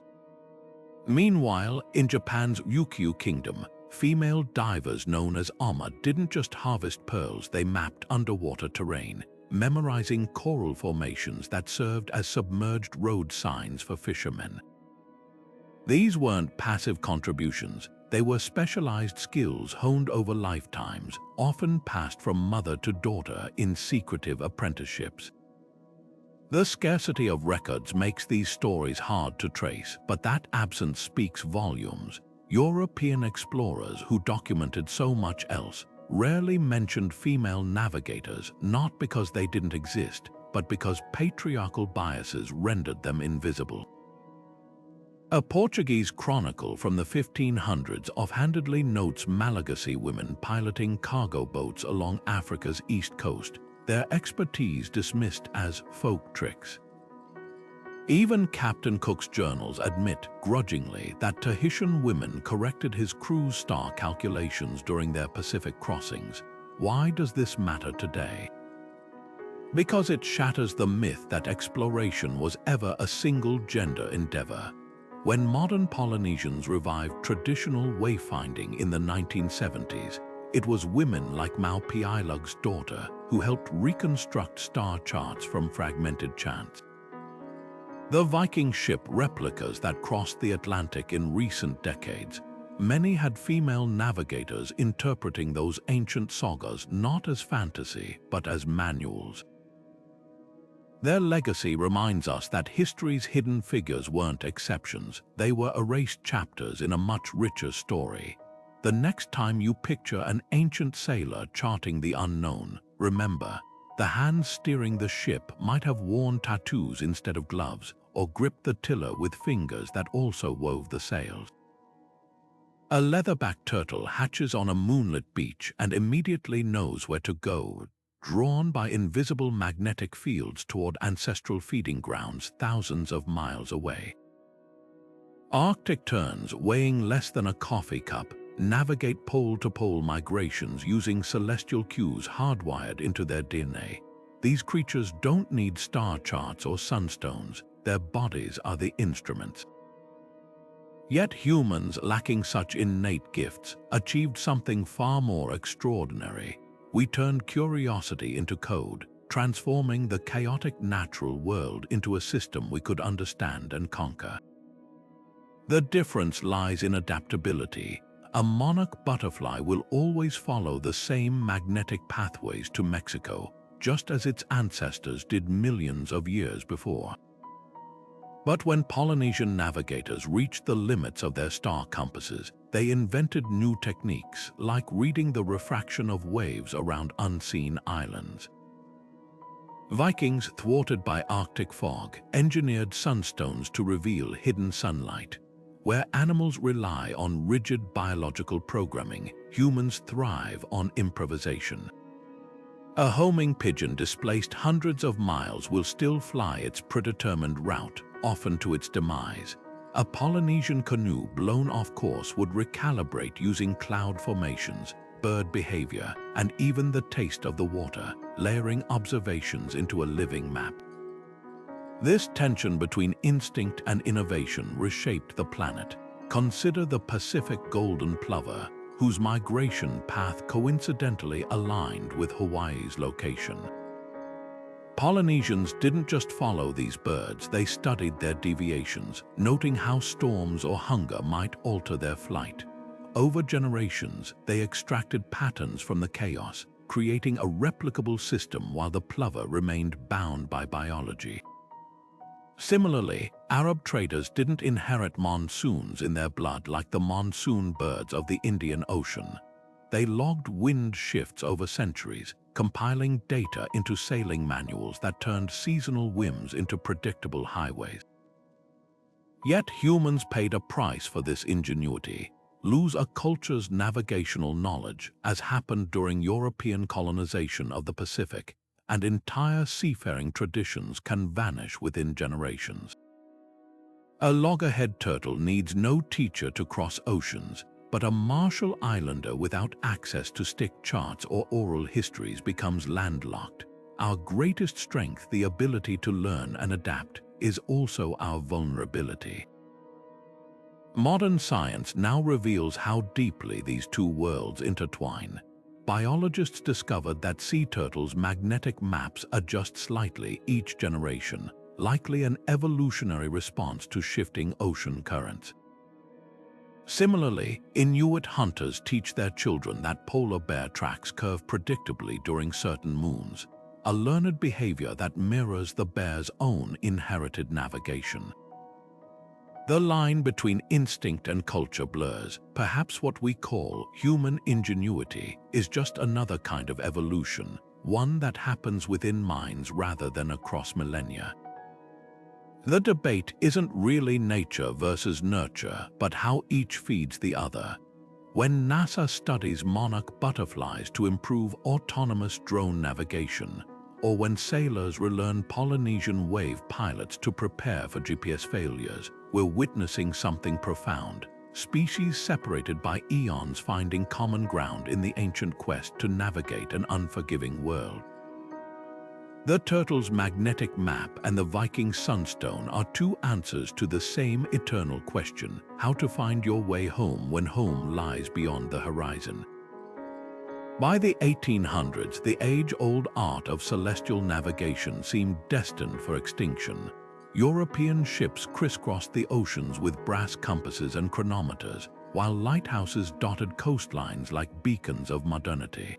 Meanwhile, in Japan's Ryukyu Kingdom, female divers known as Amma didn't just harvest pearls, they mapped underwater terrain, memorizing coral formations that served as submerged road signs for fishermen. These weren't passive contributions, they were specialized skills honed over lifetimes, often passed from mother to daughter in secretive apprenticeships. The scarcity of records makes these stories hard to trace, but that absence speaks volumes. European explorers who documented so much else rarely mentioned female navigators, not because they didn't exist, but because patriarchal biases rendered them invisible. A Portuguese chronicle from the 1500s offhandedly notes Malagasy women piloting cargo boats along Africa's east coast, their expertise dismissed as folk tricks. Even Captain Cook's journals admit, grudgingly, that Tahitian women corrected his crew's star calculations during their Pacific crossings. Why does this matter today? Because it shatters the myth that exploration was ever a single-gender endeavor. When modern Polynesians revived traditional wayfinding in the 1970s, it was women like Maupiailug's daughter who helped reconstruct star charts from fragmented chants. The Viking ship replicas that crossed the Atlantic in recent decades, many had female navigators interpreting those ancient sagas not as fantasy, but as manuals. Their legacy reminds us that history's hidden figures weren't exceptions, they were erased chapters in a much richer story. The next time you picture an ancient sailor charting the unknown, remember, the hands steering the ship might have worn tattoos instead of gloves, or gripped the tiller with fingers that also wove the sails. A leatherback turtle hatches on a moonlit beach and immediately knows where to go, drawn by invisible magnetic fields toward ancestral feeding grounds thousands of miles away. Arctic terns, weighing less than a coffee cup, navigate pole-to-pole migrations using celestial cues hardwired into their DNA. These creatures don't need star charts or sunstones, their bodies are the instruments. Yet humans, lacking such innate gifts, achieved something far more extraordinary. We turned curiosity into code, transforming the chaotic natural world into a system we could understand and conquer. The difference lies in adaptability. A monarch butterfly will always follow the same magnetic pathways to Mexico, just as its ancestors did millions of years before. But when Polynesian navigators reached the limits of their star compasses, they invented new techniques, like reading the refraction of waves around unseen islands. Vikings, thwarted by Arctic fog, engineered sunstones to reveal hidden sunlight. Where animals rely on rigid biological programming, humans thrive on improvisation. A homing pigeon displaced hundreds of miles will still fly its predetermined route, often to its demise. A Polynesian canoe blown off course would recalibrate using cloud formations, bird behavior, and even the taste of the water, layering observations into a living map. This tension between instinct and innovation reshaped the planet. Consider the Pacific golden plover, whose migration path coincidentally aligned with Hawaii's location. Polynesians didn't just follow these birds, they studied their deviations, noting how storms or hunger might alter their flight. Over generations, they extracted patterns from the chaos, creating a replicable system while the plover remained bound by biology. Similarly, Arab traders didn't inherit monsoons in their blood like the monsoon birds of the Indian Ocean. They logged wind shifts over centuries, compiling data into sailing manuals that turned seasonal whims into predictable highways. Yet humans paid a price for this ingenuity, lose a culture's navigational knowledge, as happened during European colonization of the Pacific, and entire seafaring traditions can vanish within generations. A loggerhead turtle needs no teacher to cross oceans, but a Marshall Islander without access to stick charts or oral histories becomes landlocked. Our greatest strength, the ability to learn and adapt, is also our vulnerability. Modern science now reveals how deeply these two worlds intertwine. Biologists discovered that sea turtles' magnetic maps adjust slightly each generation, likely an evolutionary response to shifting ocean currents. Similarly, Inuit hunters teach their children that polar bear tracks curve predictably during certain moons, a learned behavior that mirrors the bear's own inherited navigation. The line between instinct and culture blurs. Perhaps what we call human ingenuity is just another kind of evolution, one that happens within minds rather than across millennia. The debate isn't really nature versus nurture, but how each feeds the other. When NASA studies monarch butterflies to improve autonomous drone navigation, or when sailors relearn Polynesian wave pilots to prepare for GPS failures, we're witnessing something profound. Species separated by eons finding common ground in the ancient quest to navigate an unforgiving world. The turtle's magnetic map and the Viking Sunstone are two answers to the same eternal question: how to find your way home when home lies beyond the horizon. By the 1800s, the age-old art of celestial navigation seemed destined for extinction. European ships crisscrossed the oceans with brass compasses and chronometers, while lighthouses dotted coastlines like beacons of modernity.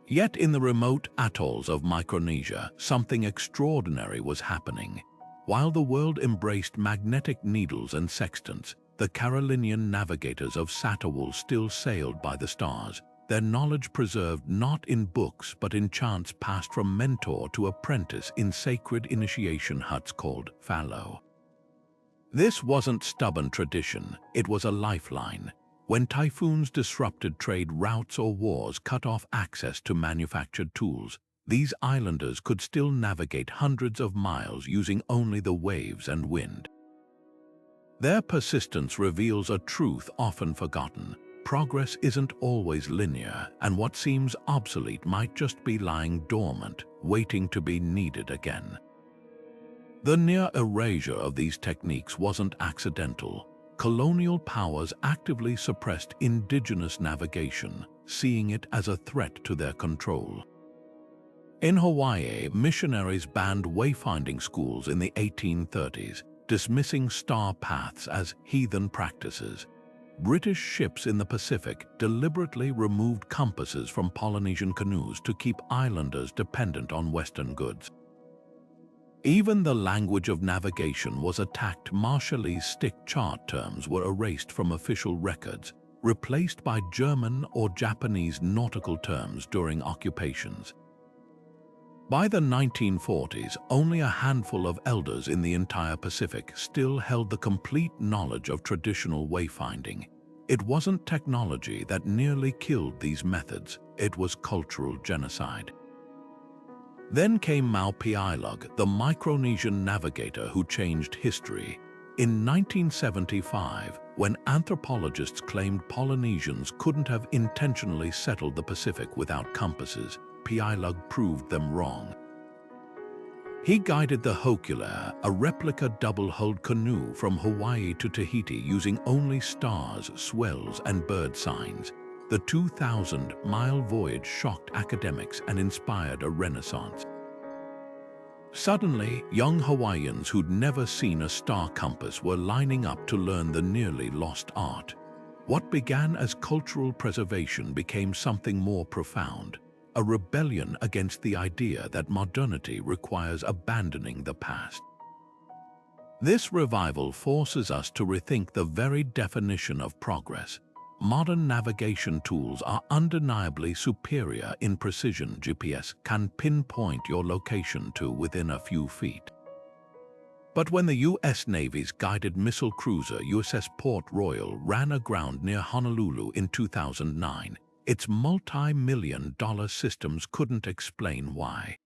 Yet in the remote atolls of Micronesia, something extraordinary was happening. While the world embraced magnetic needles and sextants, the Carolinian navigators of Satawal still sailed by the stars, their knowledge preserved not in books but in chants passed from mentor to apprentice in sacred initiation huts called fallow. This wasn't stubborn tradition, it was a lifeline. When typhoons disrupted trade routes or wars cut off access to manufactured tools, these islanders could still navigate hundreds of miles using only the waves and wind. Their persistence reveals a truth often forgotten. Progress isn't always linear, and what seems obsolete might just be lying dormant, waiting to be needed again. The near erasure of these techniques wasn't accidental. Colonial powers actively suppressed indigenous navigation, seeing it as a threat to their control. In Hawaii, missionaries banned wayfinding schools in the 1830s, dismissing star paths as heathen practices. British ships in the Pacific deliberately removed compasses from Polynesian canoes to keep islanders dependent on Western goods. Even the language of navigation was attacked. Marshallese stick chart terms were erased from official records, replaced by German or Japanese nautical terms during occupations. By the 1940s, only a handful of elders in the entire Pacific still held the complete knowledge of traditional wayfinding. It wasn't technology that nearly killed these methods, it was cultural genocide. Then came Maupiilug, the Micronesian navigator who changed history. In 1975, when anthropologists claimed Polynesians couldn't have intentionally settled the Pacific without compasses, Piilug proved them wrong. He guided the Hokulea, a replica double-hulled canoe from Hawaii to Tahiti using only stars, swells, and bird signs. The 2,000-mile voyage shocked academics and inspired a renaissance. Suddenly, young Hawaiians who'd never seen a star compass were lining up to learn the nearly lost art. What began as cultural preservation became something more profound, a rebellion against the idea that modernity requires abandoning the past. This revival forces us to rethink the very definition of progress. Modern navigation tools are undeniably superior in precision. GPS can pinpoint your location to within a few feet. But when the U.S. Navy's guided missile cruiser USS Port Royal ran aground near Honolulu in 2009, its multi-million-dollar systems couldn't explain why.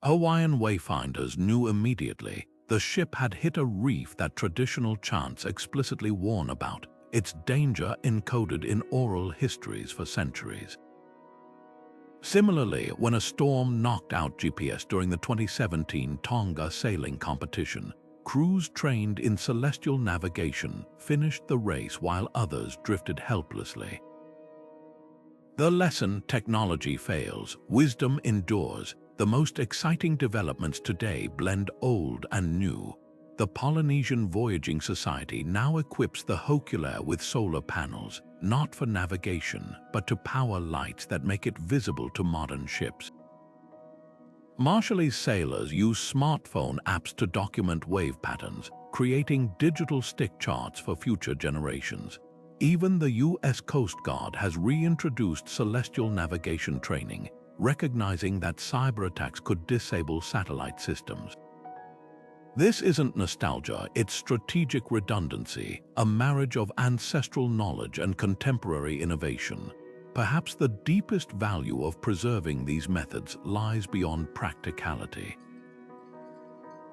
Hawaiian wayfinders knew immediately the ship had hit a reef that traditional chants explicitly warn about, its danger encoded in oral histories for centuries. Similarly, when a storm knocked out GPS during the 2017 Tonga sailing competition, crews trained in celestial navigation finished the race while others drifted helplessly. The lesson: technology fails, wisdom endures. The most exciting developments today blend old and new. The Polynesian Voyaging Society now equips the Hokula with solar panels, not for navigation, but to power lights that make it visible to modern ships. Marshallese sailors use smartphone apps to document wave patterns, creating digital stick charts for future generations. Even the U.S. Coast Guard has reintroduced celestial navigation training, recognizing that cyber attacks could disable satellite systems. This isn't nostalgia, it's strategic redundancy, a marriage of ancestral knowledge and contemporary innovation. Perhaps the deepest value of preserving these methods lies beyond practicality.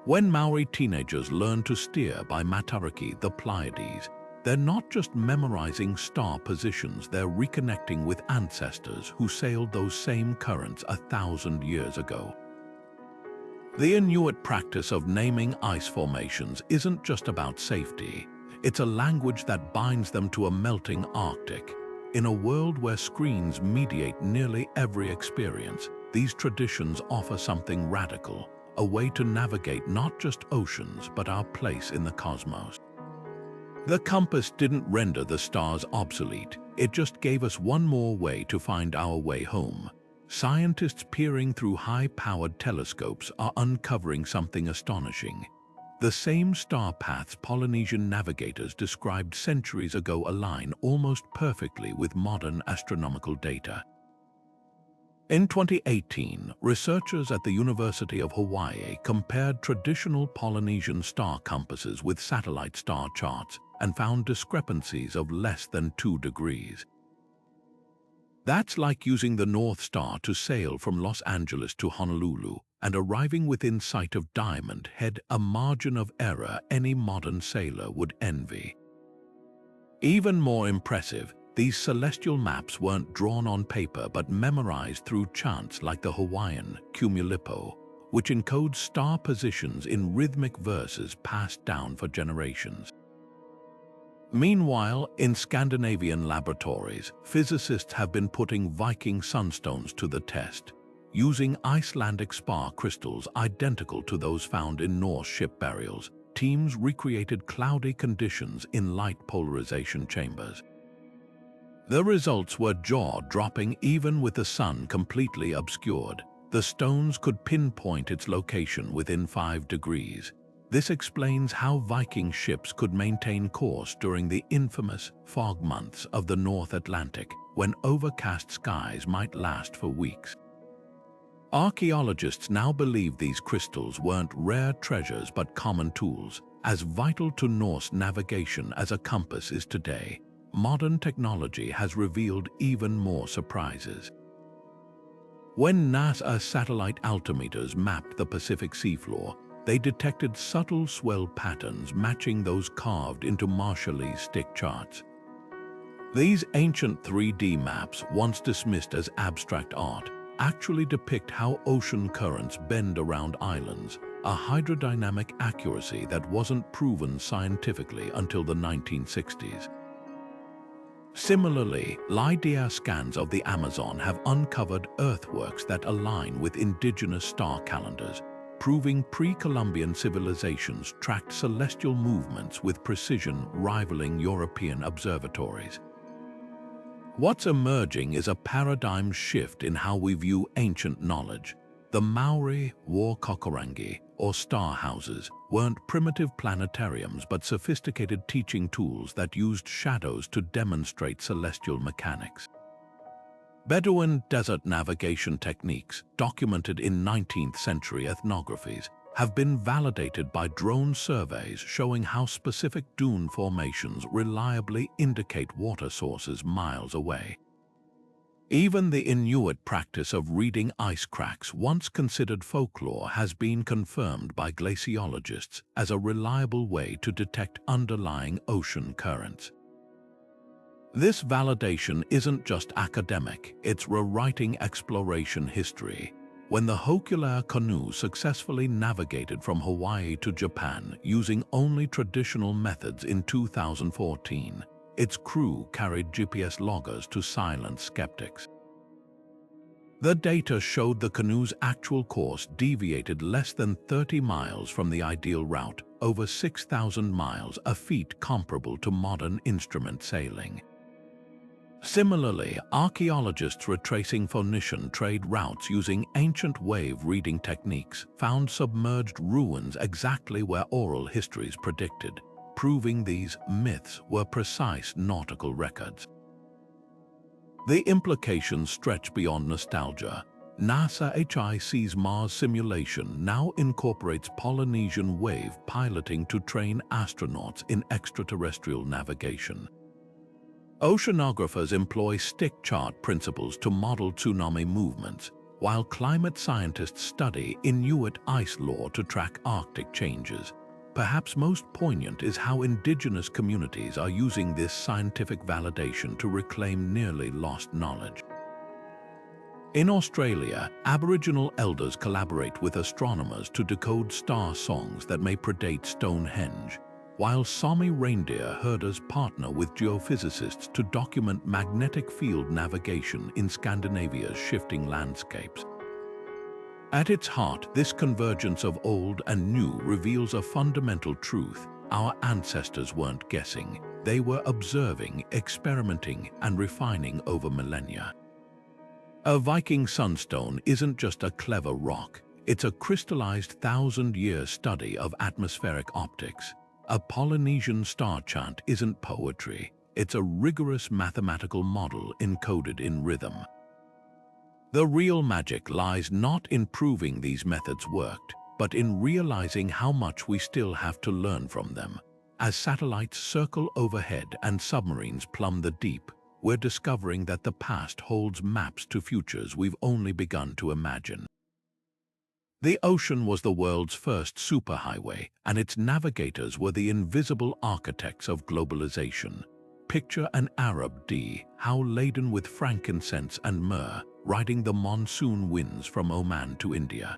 When Maori teenagers learn to steer by Matariki, the Pleiades, they're not just memorizing star positions, they're reconnecting with ancestors who sailed those same currents 1,000 years ago. The Inuit practice of naming ice formations isn't just about safety. It's a language that binds them to a melting Arctic. In a world where screens mediate nearly every experience, these traditions offer something radical, a way to navigate not just oceans but our place in the cosmos. The compass didn't render the stars obsolete, it just gave us one more way to find our way home. Scientists peering through high-powered telescopes are uncovering something astonishing. The same star paths Polynesian navigators described centuries ago align almost perfectly with modern astronomical data. In 2018, researchers at the University of Hawaii compared traditional Polynesian star compasses with satellite star charts and found discrepancies of less than 2 degrees. That's like using the North Star to sail from Los Angeles to Honolulu and arriving within sight of Diamond Head, a margin of error any modern sailor would envy. Even more impressive, these celestial maps weren't drawn on paper but memorized through chants like the Hawaiian Kumulipo, which encodes star positions in rhythmic verses passed down for generations. Meanwhile, in Scandinavian laboratories, physicists have been putting Viking sunstones to the test. Using Icelandic spar crystals identical to those found in Norse ship burials, teams recreated cloudy conditions in light polarization chambers. The results were jaw-dropping. Even with the sun completely obscured, the stones could pinpoint its location within 5 degrees. This explains how Viking ships could maintain course during the infamous fog months of the North Atlantic, when overcast skies might last for weeks. Archaeologists now believe these crystals weren't rare treasures but common tools, as vital to Norse navigation as a compass is today. Modern technology has revealed even more surprises. When NASA satellite altimeters mapped the Pacific seafloor, they detected subtle swell patterns matching those carved into Marshallese stick charts. These ancient 3D maps, once dismissed as abstract art, actually depict how ocean currents bend around islands, a hydrodynamic accuracy that wasn't proven scientifically until the 1960s. Similarly, LiDAR scans of the Amazon have uncovered earthworks that align with indigenous star calendars. proving pre-Columbian civilizations tracked celestial movements with precision rivaling European observatories. What's emerging is a paradigm shift in how we view ancient knowledge. The Maori war kokorangi, or star houses, weren't primitive planetariums but sophisticated teaching tools that used shadows to demonstrate celestial mechanics. Bedouin desert navigation techniques, documented in 19th century ethnographies, have been validated by drone surveys showing how specific dune formations reliably indicate water sources miles away. Even the Inuit practice of reading ice cracks, once considered folklore, has been confirmed by glaciologists as a reliable way to detect underlying ocean currents. This validation isn't just academic, it's rewriting exploration history. When the Hokulea canoe successfully navigated from Hawaii to Japan using only traditional methods in 2014, its crew carried GPS loggers to silence skeptics. The data showed the canoe's actual course deviated less than 30 miles from the ideal route, over 6,000 miles, a feat comparable to modern instrument sailing. Similarly, archaeologists retracing Phoenician trade routes using ancient wave-reading techniques found submerged ruins exactly where oral histories predicted, proving these myths were precise nautical records. The implications stretch beyond nostalgia. NASA HIC's Mars simulation now incorporates Polynesian wave piloting to train astronauts in extraterrestrial navigation. Oceanographers employ stick chart principles to model tsunami movements, while climate scientists study Inuit ice lore to track Arctic changes. Perhaps most poignant is how indigenous communities are using this scientific validation to reclaim nearly lost knowledge. In Australia, Aboriginal elders collaborate with astronomers to decode star songs that may predate Stonehenge, while Sami reindeer herders partner with geophysicists to document magnetic field navigation in Scandinavia's shifting landscapes. At its heart, this convergence of old and new reveals a fundamental truth. Our ancestors weren't guessing. They were observing, experimenting, and refining over millennia. A Viking sunstone isn't just a clever rock. It's a crystallized thousand-year study of atmospheric optics. A Polynesian star chant isn't poetry. It's a rigorous mathematical model encoded in rhythm. The real magic lies not in proving these methods worked, but in realizing how much we still have to learn from them. As satellites circle overhead and submarines plumb the deep, we're discovering that the past holds maps to futures we've only begun to imagine. The ocean was the world's first superhighway, and its navigators were the invisible architects of globalization. Picture an Arab how laden with frankincense and myrrh, riding the monsoon winds from Oman to India.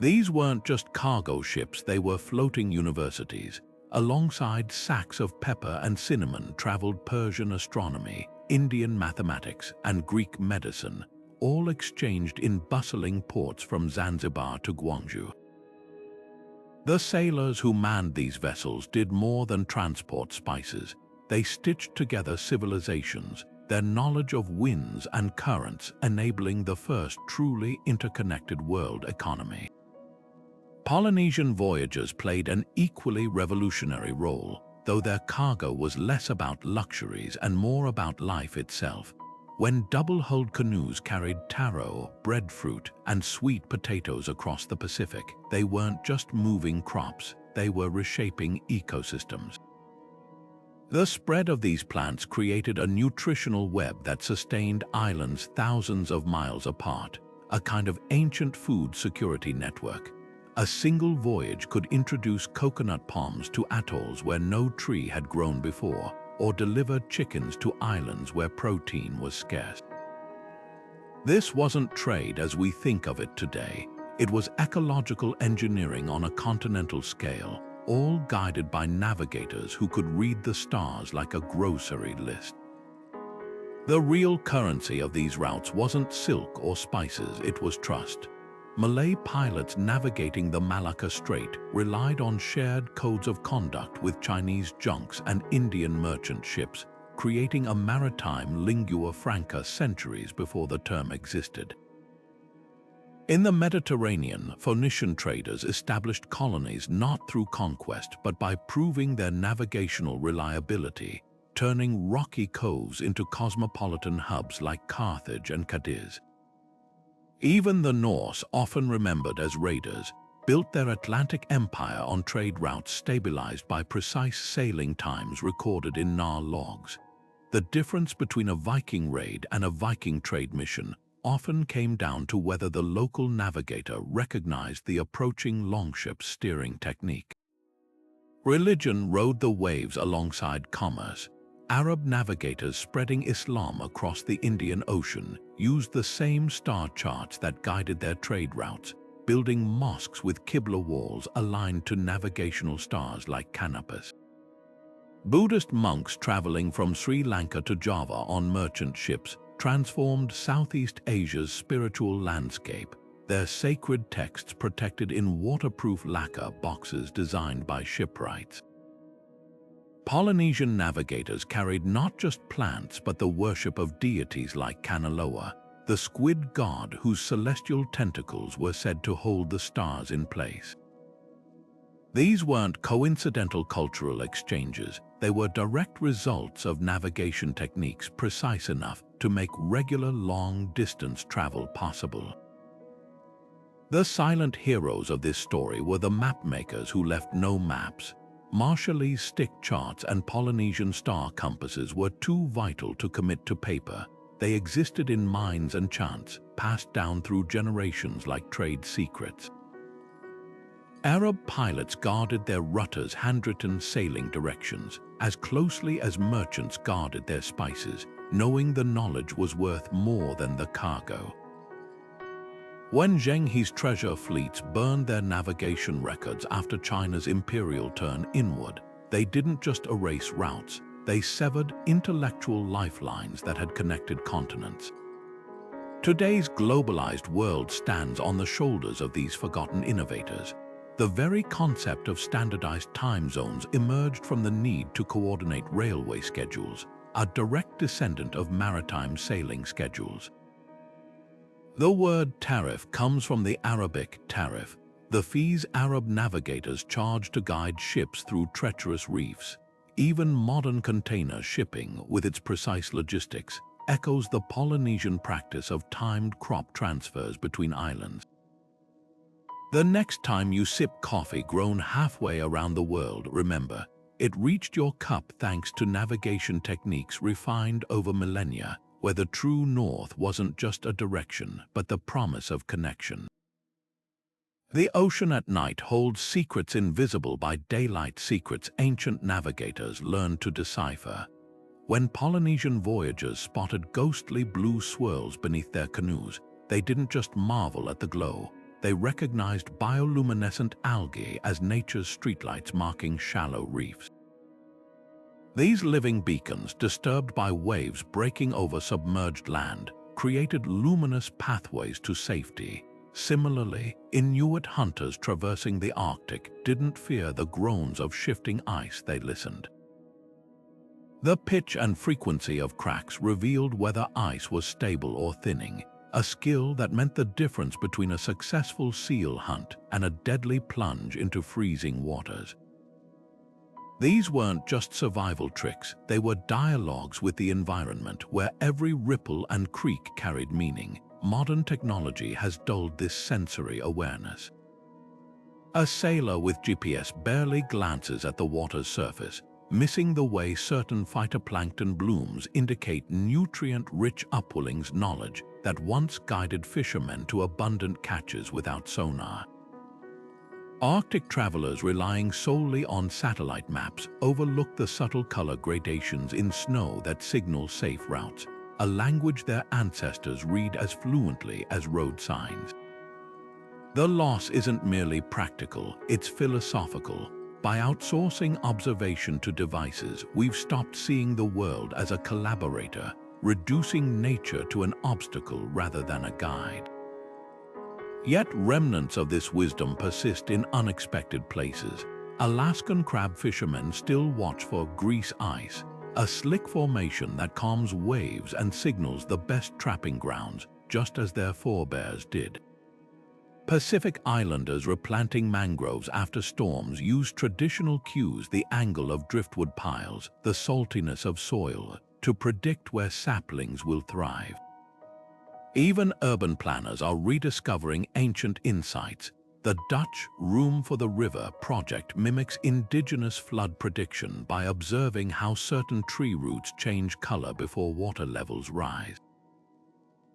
These weren't just cargo ships, they were floating universities. Alongside sacks of pepper and cinnamon traveled Persian astronomy, Indian mathematics, and Greek medicine, all exchanged in bustling ports from Zanzibar to Guangzhou. The sailors who manned these vessels did more than transport spices. They stitched together civilizations, their knowledge of winds and currents enabling the first truly interconnected world economy. Polynesian voyages played an equally revolutionary role, though their cargo was less about luxuries and more about life itself. When double-hulled canoes carried taro, breadfruit, and sweet potatoes across the Pacific, they weren't just moving crops, they were reshaping ecosystems. The spread of these plants created a nutritional web that sustained islands thousands of miles apart, a kind of ancient food security network. A single voyage could introduce coconut palms to atolls where no tree had grown before, or deliver chickens to islands where protein was scarce. This wasn't trade as we think of it today. It was ecological engineering on a continental scale, all guided by navigators who could read the stars like a grocery list. The real currency of these routes wasn't silk or spices, it was trust. Malay pilots navigating the Malacca Strait relied on shared codes of conduct with Chinese junks and Indian merchant ships, creating a maritime lingua franca centuries before the term existed. In the Mediterranean, Phoenician traders established colonies not through conquest but by proving their navigational reliability, turning rocky coves into cosmopolitan hubs like Carthage and Cadiz. Even the Norse, often remembered as raiders, built their Atlantic empire on trade routes stabilized by precise sailing times recorded in Nar logs. The difference between a Viking raid and a Viking trade mission often came down to whether the local navigator recognized the approaching longship's steering technique. Religion rode the waves alongside commerce. Arab navigators spreading Islam across the Indian Ocean used the same star charts that guided their trade routes, building mosques with Qibla walls aligned to navigational stars like canopus. Buddhist monks traveling from Sri Lanka to Java on merchant ships transformed Southeast Asia's spiritual landscape, their sacred texts protected in waterproof lacquer boxes designed by shipwrights. Polynesian navigators carried not just plants but the worship of deities like Kanaloa, the squid god whose celestial tentacles were said to hold the stars in place. These weren't coincidental cultural exchanges, they were direct results of navigation techniques precise enough to make regular long-distance travel possible. The silent heroes of this story were the mapmakers who left no maps. Marshallese stick charts and Polynesian star compasses were too vital to commit to paper. They existed in minds and chants, passed down through generations like trade secrets. Arab pilots guarded their rutters' handwritten sailing directions as closely as merchants guarded their spices, knowing the knowledge was worth more than the cargo. When Zhenghe's treasure fleets burned their navigation records after China's imperial turn inward, they didn't just erase routes, they severed intellectual lifelines that had connected continents. Today's globalized world stands on the shoulders of these forgotten innovators. The very concept of standardized time zones emerged from the need to coordinate railway schedules, a direct descendant of maritime sailing schedules. The word tariff comes from the Arabic tarif, the fees Arab navigators charged to guide ships through treacherous reefs. Even modern container shipping, with its precise logistics, echoes the Polynesian practice of timed crop transfers between islands. The next time you sip coffee grown halfway around the world, remember, it reached your cup thanks to navigation techniques refined over millennia, where the true north wasn't just a direction, but the promise of connection. The ocean at night holds secrets invisible by daylight, secrets ancient navigators learned to decipher. When Polynesian voyagers spotted ghostly blue swirls beneath their canoes, they didn't just marvel at the glow. They recognized bioluminescent algae as nature's streetlights marking shallow reefs. These living beacons, disturbed by waves breaking over submerged land, created luminous pathways to safety. Similarly, Inuit hunters traversing the Arctic didn't fear the groans of shifting ice, they listened. The pitch and frequency of cracks revealed whether ice was stable or thinning, a skill that meant the difference between a successful seal hunt and a deadly plunge into freezing waters. These weren't just survival tricks, they were dialogues with the environment where every ripple and creak carried meaning. Modern technology has dulled this sensory awareness. A sailor with GPS barely glances at the water's surface, missing the way certain phytoplankton blooms indicate nutrient-rich upwellings, knowledge that once guided fishermen to abundant catches without sonar. Arctic travelers relying solely on satellite maps overlook the subtle color gradations in snow that signal safe routes, a language their ancestors read as fluently as road signs. The loss isn't merely practical, it's philosophical. By outsourcing observation to devices, we've stopped seeing the world as a collaborator, reducing nature to an obstacle rather than a guide. Yet remnants of this wisdom persist in unexpected places. Alaskan crab fishermen still watch for grease ice, a slick formation that calms waves and signals the best trapping grounds, just as their forebears did. Pacific Islanders replanting mangroves after storms use traditional cues, the angle of driftwood piles, the saltiness of soil, to predict where saplings will thrive. Even urban planners are rediscovering ancient insights. The Dutch Room for the River project mimics indigenous flood prediction by observing how certain tree roots change color before water levels rise.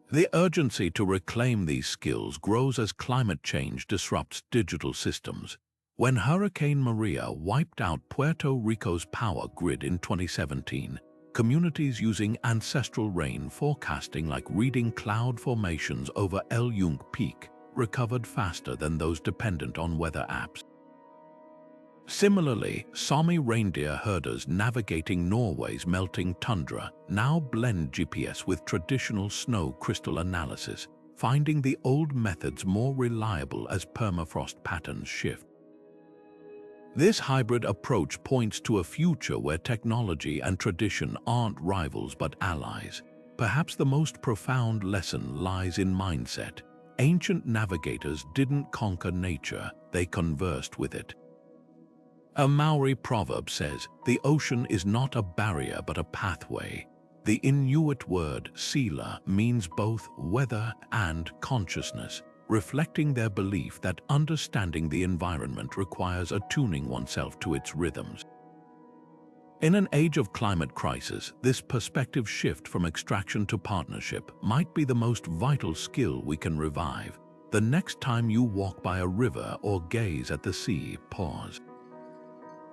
The urgency to reclaim these skills grows as climate change disrupts digital systems. When Hurricane Maria wiped out Puerto Rico's power grid in 2017, communities using ancestral rain forecasting, like reading cloud formations over El Yunque Peak, recovered faster than those dependent on weather apps. Similarly, Sami reindeer herders navigating Norway's melting tundra now blend GPS with traditional snow crystal analysis, finding the old methods more reliable as permafrost patterns shift. This hybrid approach points to a future where technology and tradition aren't rivals but allies. Perhaps the most profound lesson lies in mindset. Ancient navigators didn't conquer nature, they conversed with it. A Maori proverb says, "The ocean is not a barrier but a pathway." The Inuit word sila means both weather and consciousness, reflecting their belief that understanding the environment requires attuning oneself to its rhythms. In an age of climate crisis, this perspective shift from extraction to partnership might be the most vital skill we can revive. The next time you walk by a river or gaze at the sea, pause.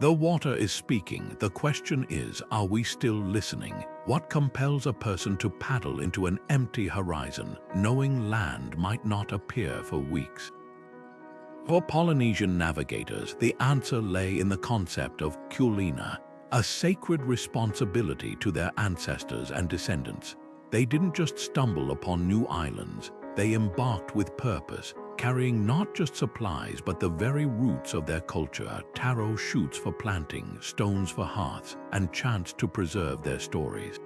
The water is speaking. The question is, are we still listening? What compels a person to paddle into an empty horizon, knowing land might not appear for weeks? For Polynesian navigators, the answer lay in the concept of kulina, a sacred responsibility to their ancestors and descendants. They didn't just stumble upon new islands, they embarked with purpose, carrying not just supplies but the very roots of their culture: taro shoots for planting, stones for hearths, and chants to preserve their stories.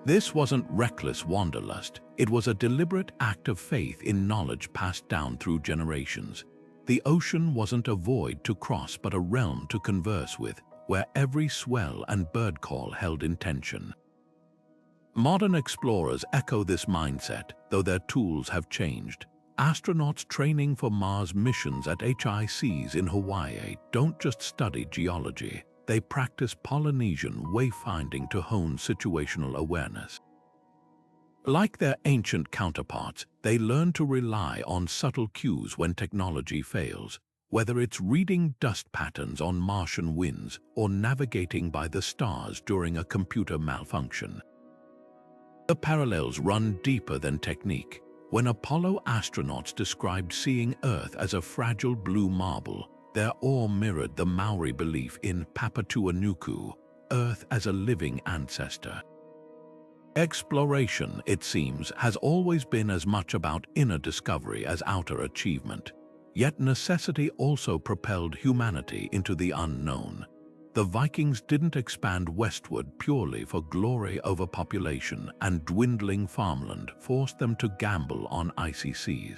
This wasn't reckless wanderlust, it was a deliberate act of faith in knowledge passed down through generations. The ocean wasn't a void to cross but a realm to converse with, where every swell and bird call held intention. Modern explorers echo this mindset, though their tools have changed. Astronauts training for Mars missions at HICs in Hawaii don't just study geology, they practice Polynesian wayfinding to hone situational awareness. Like their ancient counterparts, they learn to rely on subtle cues when technology fails, whether it's reading dust patterns on Martian winds or navigating by the stars during a computer malfunction. The parallels run deeper than technique. When Apollo astronauts described seeing Earth as a fragile blue marble, their awe mirrored the Maori belief in Papatuanuku, Earth as a living ancestor. Exploration, it seems, has always been as much about inner discovery as outer achievement. Yet necessity also propelled humanity into the unknown. The Vikings didn't expand westward purely for glory. Overpopulation and dwindling farmland forced them to gamble on icy seas.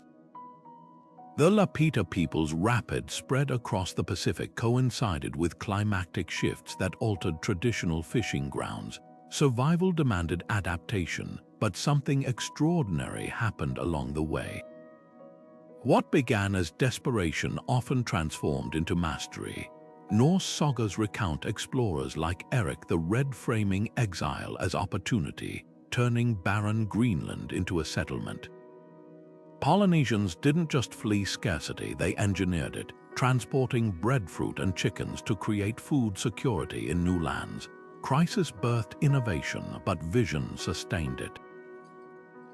The Lapita people's rapid spread across the Pacific coincided with climatic shifts that altered traditional fishing grounds. Survival demanded adaptation, but something extraordinary happened along the way. What began as desperation often transformed into mastery. Norse sagas recount explorers like Eric the Red framing exile as opportunity, turning barren Greenland into a settlement. Polynesians didn't just flee scarcity, they engineered it, transporting breadfruit and chickens to create food security in new lands. Crisis birthed innovation, but vision sustained it.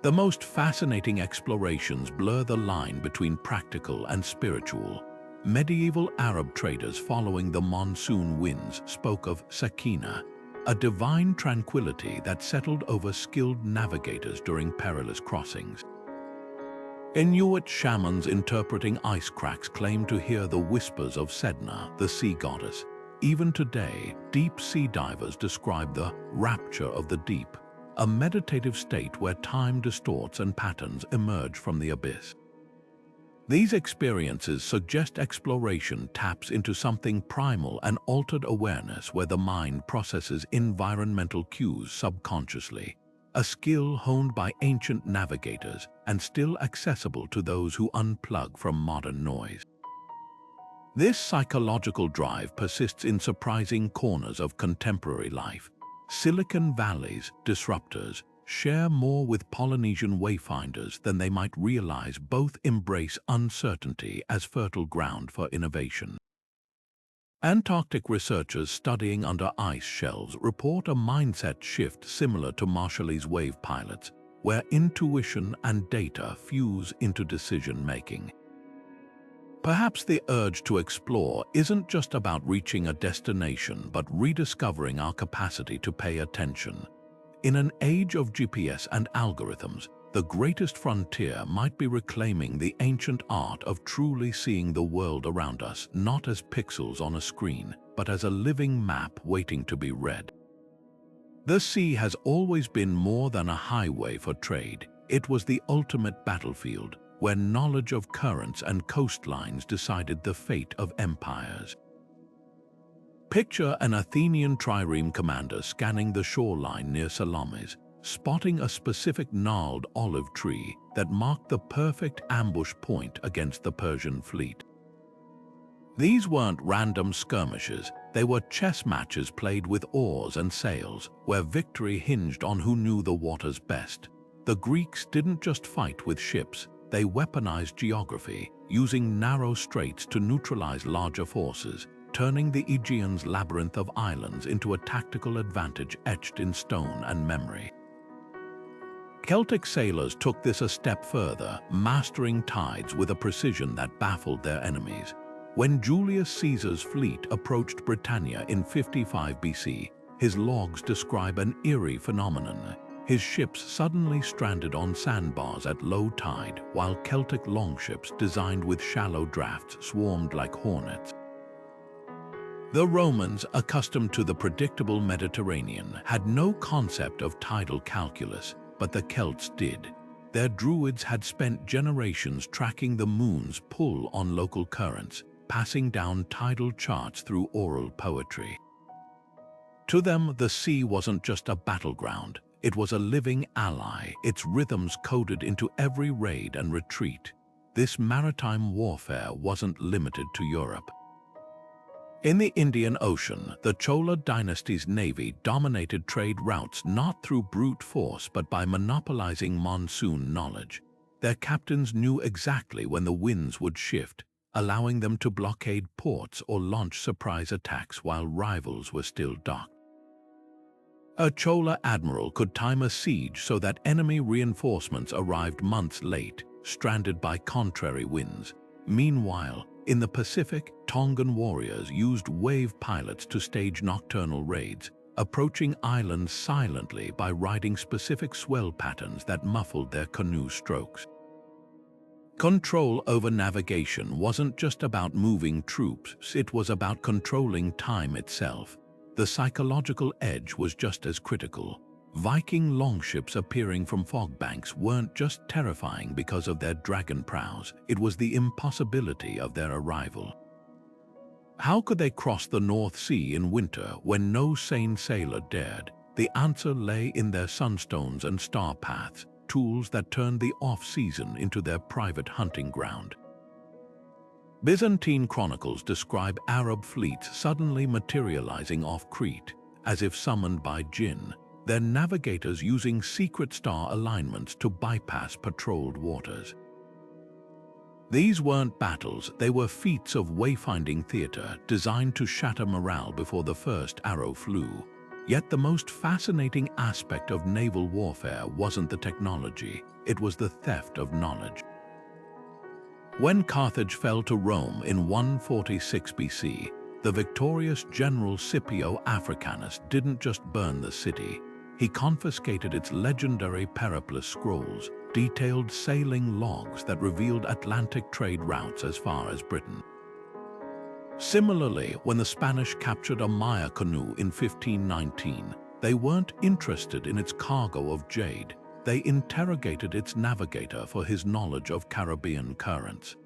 The most fascinating explorations blur the line between practical and spiritual. Medieval Arab traders following the monsoon winds spoke of sakina, a divine tranquility that settled over skilled navigators during perilous crossings. Inuit shamans interpreting ice cracks claim to hear the whispers of Sedna, the sea goddess. Even today, deep sea divers describe the rapture of the deep, a meditative state where time distorts and patterns emerge from the abyss. These experiences suggest exploration taps into something primal and altered awareness where the mind processes environmental cues subconsciously, a skill honed by ancient navigators and still accessible to those who unplug from modern noise. This psychological drive persists in surprising corners of contemporary life. Silicon Valley's disruptors share more with Polynesian wayfinders than they might realize. Both embrace uncertainty as fertile ground for innovation. Antarctic researchers studying under ice shelves report a mindset shift similar to Marshallese wave pilots, where intuition and data fuse into decision-making. Perhaps the urge to explore isn't just about reaching a destination, but rediscovering our capacity to pay attention. In an age of GPS and algorithms, the greatest frontier might be reclaiming the ancient art of truly seeing the world around us, not as pixels on a screen, but as a living map waiting to be read. The sea has always been more than a highway for trade. It was the ultimate battlefield, where knowledge of currents and coastlines decided the fate of empires. Picture an Athenian trireme commander scanning the shoreline near Salamis, spotting a specific gnarled olive tree that marked the perfect ambush point against the Persian fleet. These weren't random skirmishes, they were chess matches played with oars and sails, where victory hinged on who knew the waters best. The Greeks didn't just fight with ships, they weaponized geography, using narrow straits to neutralize larger forces, turning the Aegean's labyrinth of islands into a tactical advantage etched in stone and memory. Celtic sailors took this a step further, mastering tides with a precision that baffled their enemies. When Julius Caesar's fleet approached Britannia in 55 BC, his logs describe an eerie phenomenon. His ships suddenly stranded on sandbars at low tide, while Celtic longships designed with shallow drafts swarmed like hornets. The Romans, accustomed to the predictable Mediterranean, had no concept of tidal calculus, but the Celts did. Their druids had spent generations tracking the moon's pull on local currents, passing down tidal charts through oral poetry. To them, the sea wasn't just a battleground. It was a living ally, its rhythms coded into every raid and retreat. This maritime warfare wasn't limited to Europe. In the Indian Ocean, the Chola dynasty's navy dominated trade routes not through brute force but by monopolizing monsoon knowledge. Their captains knew exactly when the winds would shift, allowing them to blockade ports or launch surprise attacks while rivals were still docked. A Chola admiral could time a siege so that enemy reinforcements arrived months late, stranded by contrary winds. Meanwhile, in the Pacific, Tongan warriors used wave pilots to stage nocturnal raids, approaching islands silently by riding specific swell patterns that muffled their canoe strokes. Control over navigation wasn't just about moving troops, it was about controlling time itself. The psychological edge was just as critical. Viking longships appearing from fog banks weren't just terrifying because of their dragon prows, it was the impossibility of their arrival. How could they cross the North Sea in winter when no sane sailor dared? The answer lay in their sunstones and star paths, tools that turned the off-season into their private hunting ground. Byzantine chronicles describe Arab fleets suddenly materializing off Crete, as if summoned by jinn, their navigators using secret star alignments to bypass patrolled waters. These weren't battles, they were feats of wayfinding theater designed to shatter morale before the first arrow flew. Yet the most fascinating aspect of naval warfare wasn't the technology, it was the theft of knowledge. When Carthage fell to Rome in 146 BC, the victorious general Scipio Africanus didn't just burn the city, he confiscated its legendary periplus scrolls, detailed sailing logs that revealed Atlantic trade routes as far as Britain. Similarly, when the Spanish captured a Maya canoe in 1519, they weren't interested in its cargo of jade. They interrogated its navigator for his knowledge of Caribbean currents.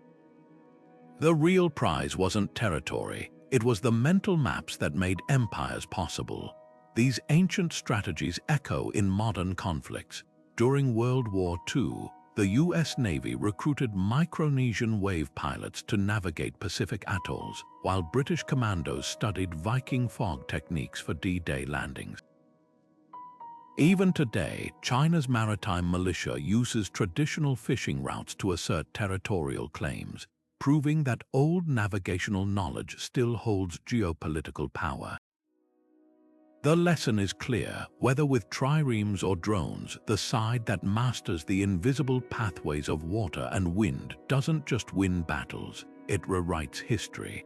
The real prize wasn't territory, it was the mental maps that made empires possible. These ancient strategies echo in modern conflicts. During World War II, the US Navy recruited Micronesian wave pilots to navigate Pacific atolls, while British commandos studied Viking fog techniques for D-Day landings. Even today, China's maritime militia uses traditional fishing routes to assert territorial claims, proving that old navigational knowledge still holds geopolitical power. The lesson is clear: whether with triremes or drones, the side that masters the invisible pathways of water and wind doesn't just win battles, it rewrites history.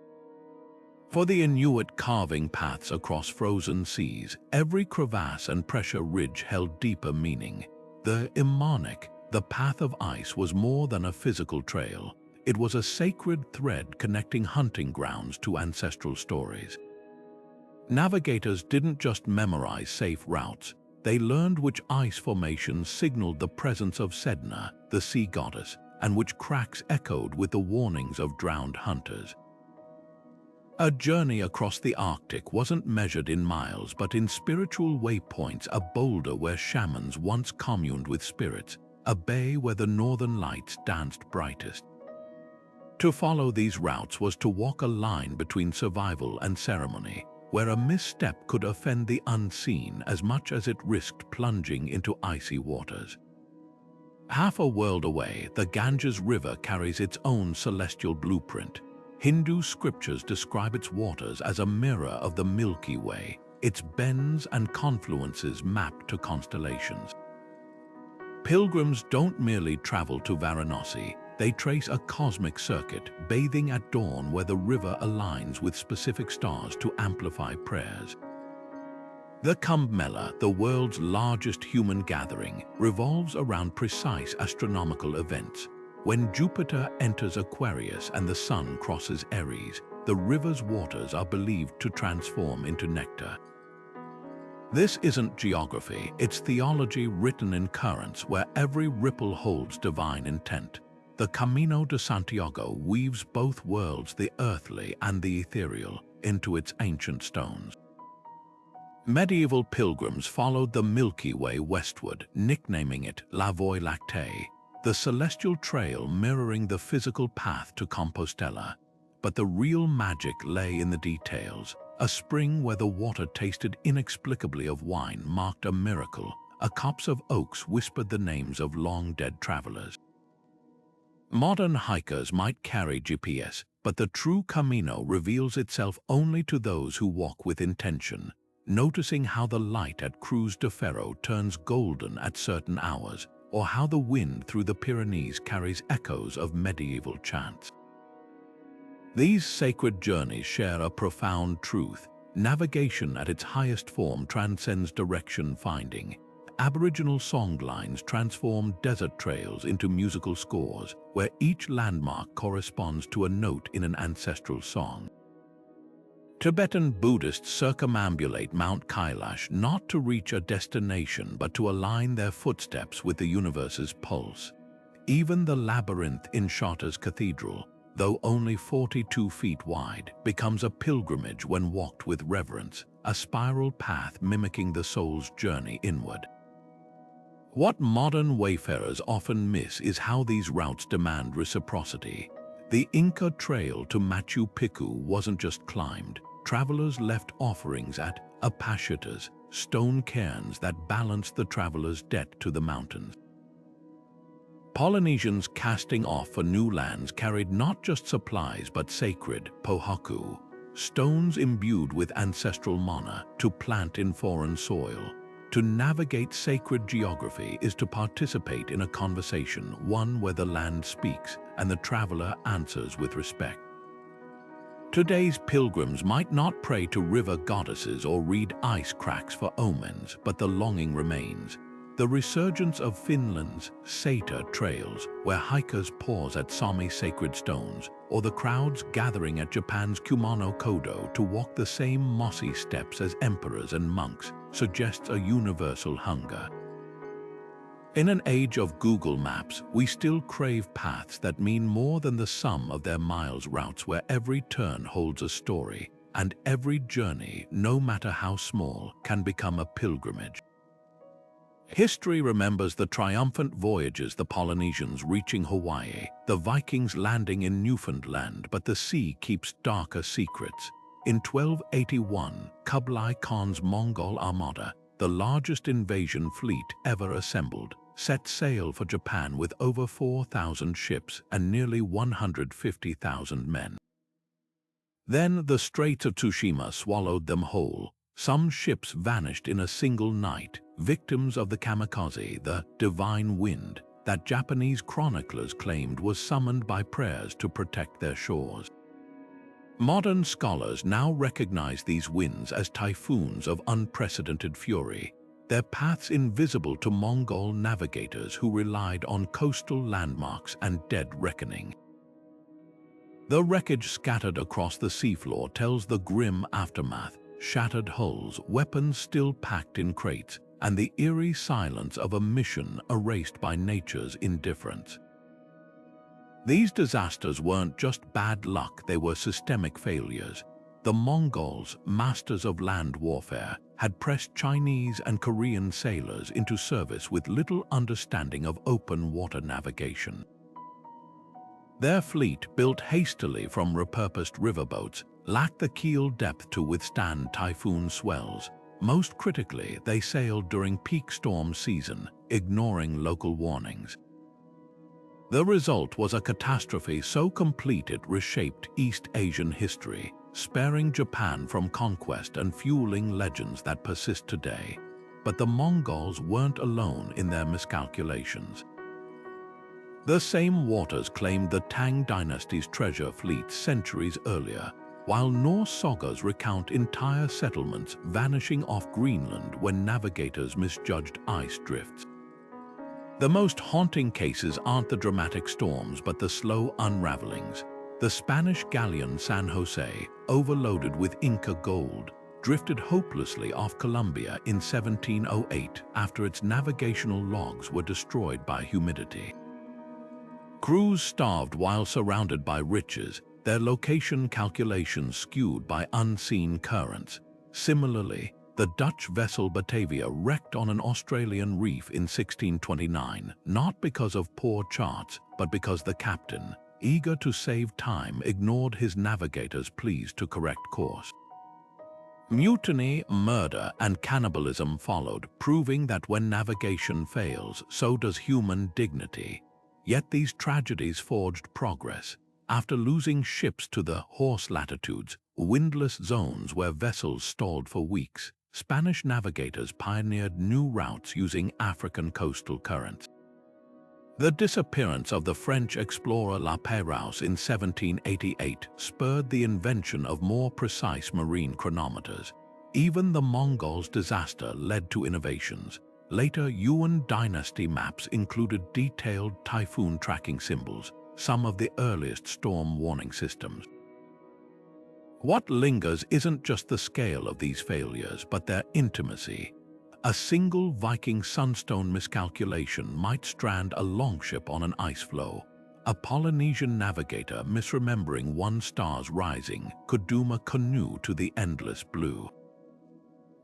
For the Inuit carving paths across frozen seas, every crevasse and pressure ridge held deeper meaning. The Imanic, the path of ice, was more than a physical trail. It was a sacred thread connecting hunting grounds to ancestral stories. Navigators didn't just memorize safe routes, they learned which ice formations signaled the presence of Sedna, the sea goddess, and which cracks echoed with the warnings of drowned hunters. A journey across the Arctic wasn't measured in miles but in spiritual waypoints: a boulder where shamans once communed with spirits, a bay where the northern lights danced brightest. To follow these routes was to walk a line between survival and ceremony, where a misstep could offend the unseen as much as it risked plunging into icy waters. Half a world away, the Ganges River carries its own celestial blueprint. Hindu scriptures describe its waters as a mirror of the Milky Way, its bends and confluences mapped to constellations. Pilgrims don't merely travel to Varanasi, they trace a cosmic circuit, bathing at dawn where the river aligns with specific stars to amplify prayers. The Kumbh Mela, the world's largest human gathering, revolves around precise astronomical events. When Jupiter enters Aquarius and the Sun crosses Aries, the river's waters are believed to transform into nectar. This isn't geography, it's theology written in currents where every ripple holds divine intent. The Camino de Santiago weaves both worlds, the earthly and the ethereal, into its ancient stones. Medieval pilgrims followed the Milky Way westward, nicknaming it La Voie Lactée, the celestial trail mirroring the physical path to Compostela. But the real magic lay in the details. A spring where the water tasted inexplicably of wine marked a miracle. A copse of oaks whispered the names of long-dead travelers. Modern hikers might carry GPS, but the true Camino reveals itself only to those who walk with intention, noticing how the light at Cruz de Ferro turns golden at certain hours, or how the wind through the Pyrenees carries echoes of medieval chants. These sacred journeys share a profound truth. Navigation at its highest form transcends direction finding. Aboriginal songlines transform desert trails into musical scores, where each landmark corresponds to a note in an ancestral song. Tibetan Buddhists circumambulate Mount Kailash not to reach a destination but to align their footsteps with the universe's pulse. Even the labyrinth in Chartres Cathedral, though only 42 feet wide, becomes a pilgrimage when walked with reverence, a spiral path mimicking the soul's journey inward. What modern wayfarers often miss is how these routes demand reciprocity. The Inca Trail to Machu Picchu wasn't just climbed. Travelers left offerings at apashitas, stone cairns that balanced the traveler's debt to the mountains. Polynesians casting off for new lands carried not just supplies but sacred pohaku, stones imbued with ancestral mana to plant in foreign soil. To navigate sacred geography is to participate in a conversation, one where the land speaks and the traveler answers with respect. Today's pilgrims might not pray to river goddesses or read ice cracks for omens, but the longing remains. The resurgence of Finland's Satyr trails, where hikers pause at Sami sacred stones, or the crowds gathering at Japan's Kumano-Kodo to walk the same mossy steps as emperors and monks, suggests a universal hunger. In an age of Google Maps, we still crave paths that mean more than the sum of their miles routes where every turn holds a story, and every journey, no matter how small, can become a pilgrimage. History remembers the triumphant voyages, the Polynesians reaching Hawaii, the Vikings landing in Newfoundland, but the sea keeps darker secrets. In 1281, Kublai Khan's Mongol armada, the largest invasion fleet ever assembled, set sail for Japan with over 4,000 ships and nearly 150,000 men. Then the Straits of Tsushima swallowed them whole. Some ships vanished in a single night, victims of the kamikaze, the divine wind, that Japanese chroniclers claimed was summoned by prayers to protect their shores. Modern scholars now recognize these winds as typhoons of unprecedented fury, their paths invisible to Mongol navigators who relied on coastal landmarks and dead reckoning. The wreckage scattered across the seafloor tells the grim aftermath: shattered hulls, weapons still packed in crates, and the eerie silence of a mission erased by nature's indifference. These disasters weren't just bad luck, they were systemic failures. The Mongols, masters of land warfare, had pressed Chinese and Korean sailors into service with little understanding of open water navigation. Their fleet, built hastily from repurposed riverboats, lacked the keel depth to withstand typhoon swells. Most critically, they sailed during peak storm season, ignoring local warnings. The result was a catastrophe so complete it reshaped East Asian history, sparing Japan from conquest and fueling legends that persist today. But the Mongols weren't alone in their miscalculations. The same waters claimed the Tang dynasty's treasure fleet centuries earlier, while Norse sagas recount entire settlements vanishing off Greenland when navigators misjudged ice drifts. The most haunting cases aren't the dramatic storms but the slow unravelings. The Spanish galleon San Jose, overloaded with Inca gold, drifted hopelessly off Colombia in 1708 after its navigational logs were destroyed by humidity. Crews starved while surrounded by riches, their location calculations skewed by unseen currents. Similarly, the Dutch vessel Batavia wrecked on an Australian reef in 1629, not because of poor charts, but because the captain, eager to save time, ignored his navigator's pleas to correct course. Mutiny, murder, and cannibalism followed, proving that when navigation fails, so does human dignity. Yet these tragedies forged progress. After losing ships to the horse latitudes, windless zones where vessels stalled for weeks, Spanish navigators pioneered new routes using African coastal currents. The disappearance of the French explorer La Pérouse in 1788 spurred the invention of more precise marine chronometers. Even the Mongols' disaster led to innovations. Later Yuan dynasty maps included detailed typhoon tracking symbols, some of the earliest storm warning systems. What lingers isn't just the scale of these failures, but their intimacy. A single Viking Sunstone miscalculation might strand a longship on an ice floe. A Polynesian navigator misremembering one star's rising could doom a canoe to the endless blue.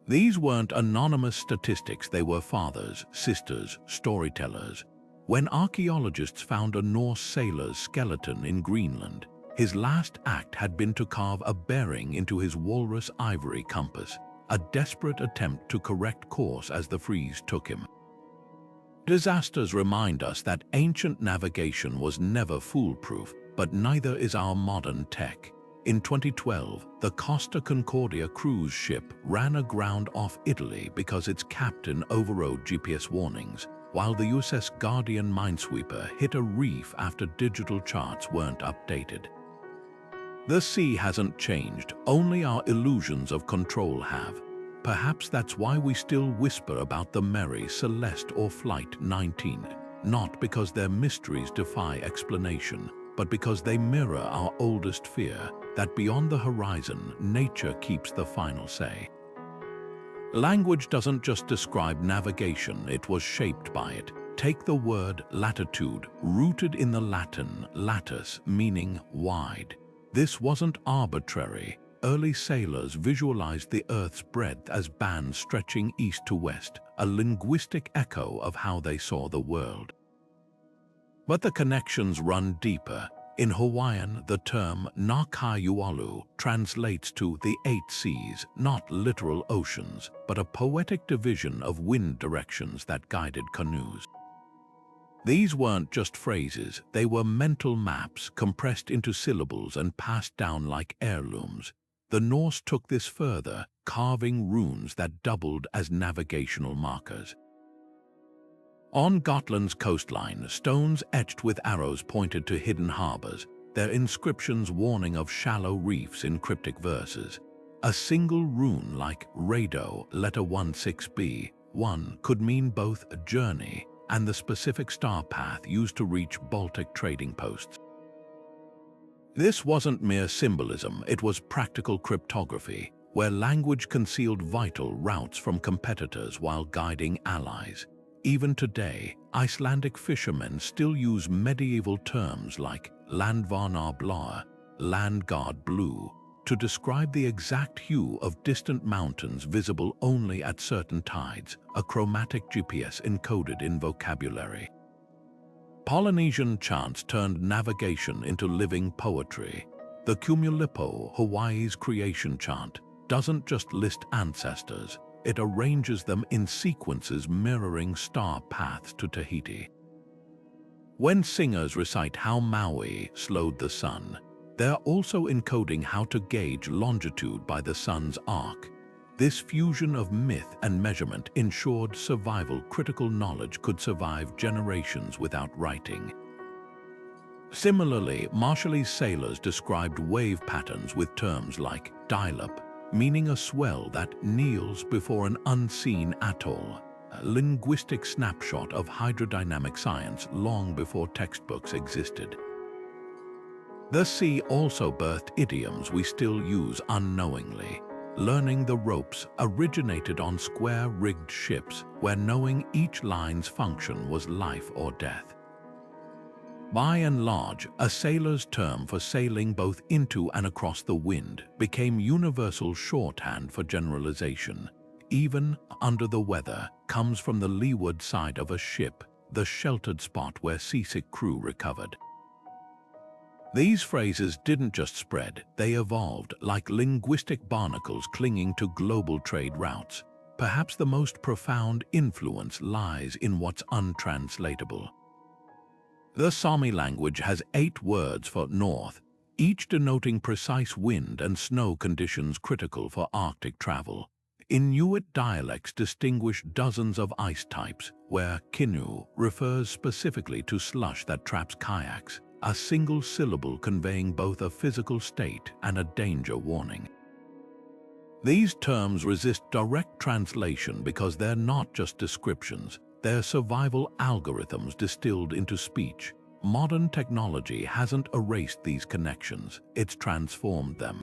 These weren't anonymous statistics, they were fathers, sisters, storytellers. When archaeologists found a Norse sailor's skeleton in Greenland, his last act had been to carve a bearing into his walrus ivory compass, a desperate attempt to correct course as the freeze took him. Disasters remind us that ancient navigation was never foolproof, but neither is our modern tech. In 2012, the Costa Concordia cruise ship ran aground off Italy because its captain overrode GPS warnings, while the USS Guardian minesweeper hit a reef after digital charts weren't updated. The sea hasn't changed, only our illusions of control have. Perhaps that's why we still whisper about the Mary, Celeste, or Flight 19, not because their mysteries defy explanation, but because they mirror our oldest fear, that beyond the horizon, nature keeps the final say. Language doesn't just describe navigation, it was shaped by it. Take the word latitude, rooted in the Latin latus, meaning wide. This wasn't arbitrary. Early sailors visualized the Earth's breadth as bands stretching east to west, a linguistic echo of how they saw the world. But the connections run deeper. In Hawaiian, the term Nakaiualu translates to the 8 seas, not literal oceans, but a poetic division of wind directions that guided canoes. These weren't just phrases, they were mental maps compressed into syllables and passed down like heirlooms. The Norse took this further, carving runes that doubled as navigational markers. On Gotland's coastline, stones etched with arrows pointed to hidden harbors, their inscriptions warning of shallow reefs in cryptic verses. A single rune like Rado, letter 16b, 1, could mean both a journey and the specific star path used to reach Baltic trading posts. This wasn't mere symbolism, it was practical cryptography, where language concealed vital routes from competitors while guiding allies. Even today, Icelandic fishermen still use medieval terms like landvarnar blár, landguard blue, to describe the exact hue of distant mountains visible only at certain tides, a chromatic GPS encoded in vocabulary. Polynesian chants turned navigation into living poetry. The Kumulipo, Hawaii's creation chant, doesn't just list ancestors, it arranges them in sequences mirroring star paths to Tahiti. When singers recite how Maui slowed the sun, they're also encoding how to gauge longitude by the sun's arc. This fusion of myth and measurement ensured survival. Critical knowledge could survive generations without writing. Similarly, Marshallese sailors described wave patterns with terms like dial-up, meaning a swell that kneels before an unseen atoll, a linguistic snapshot of hydrodynamic science long before textbooks existed. The sea also birthed idioms we still use unknowingly. Learning the ropes originated on square-rigged ships where knowing each line's function was life or death. By and large, a sailor's term for sailing both into and across the wind became universal shorthand for generalization. Even under the weather comes from the leeward side of a ship, the sheltered spot where seasick crew recovered. These phrases didn't just spread, they evolved like linguistic barnacles clinging to global trade routes. Perhaps the most profound influence lies in what's untranslatable. The Sami language has 8 words for north, each denoting precise wind and snow conditions critical for Arctic travel. Inuit dialects distinguish dozens of ice types, where kinu refers specifically to slush that traps kayaks, a single syllable conveying both a physical state and a danger warning. These terms resist direct translation because they're not just descriptions, they're survival algorithms distilled into speech. Modern technology hasn't erased these connections, it's transformed them.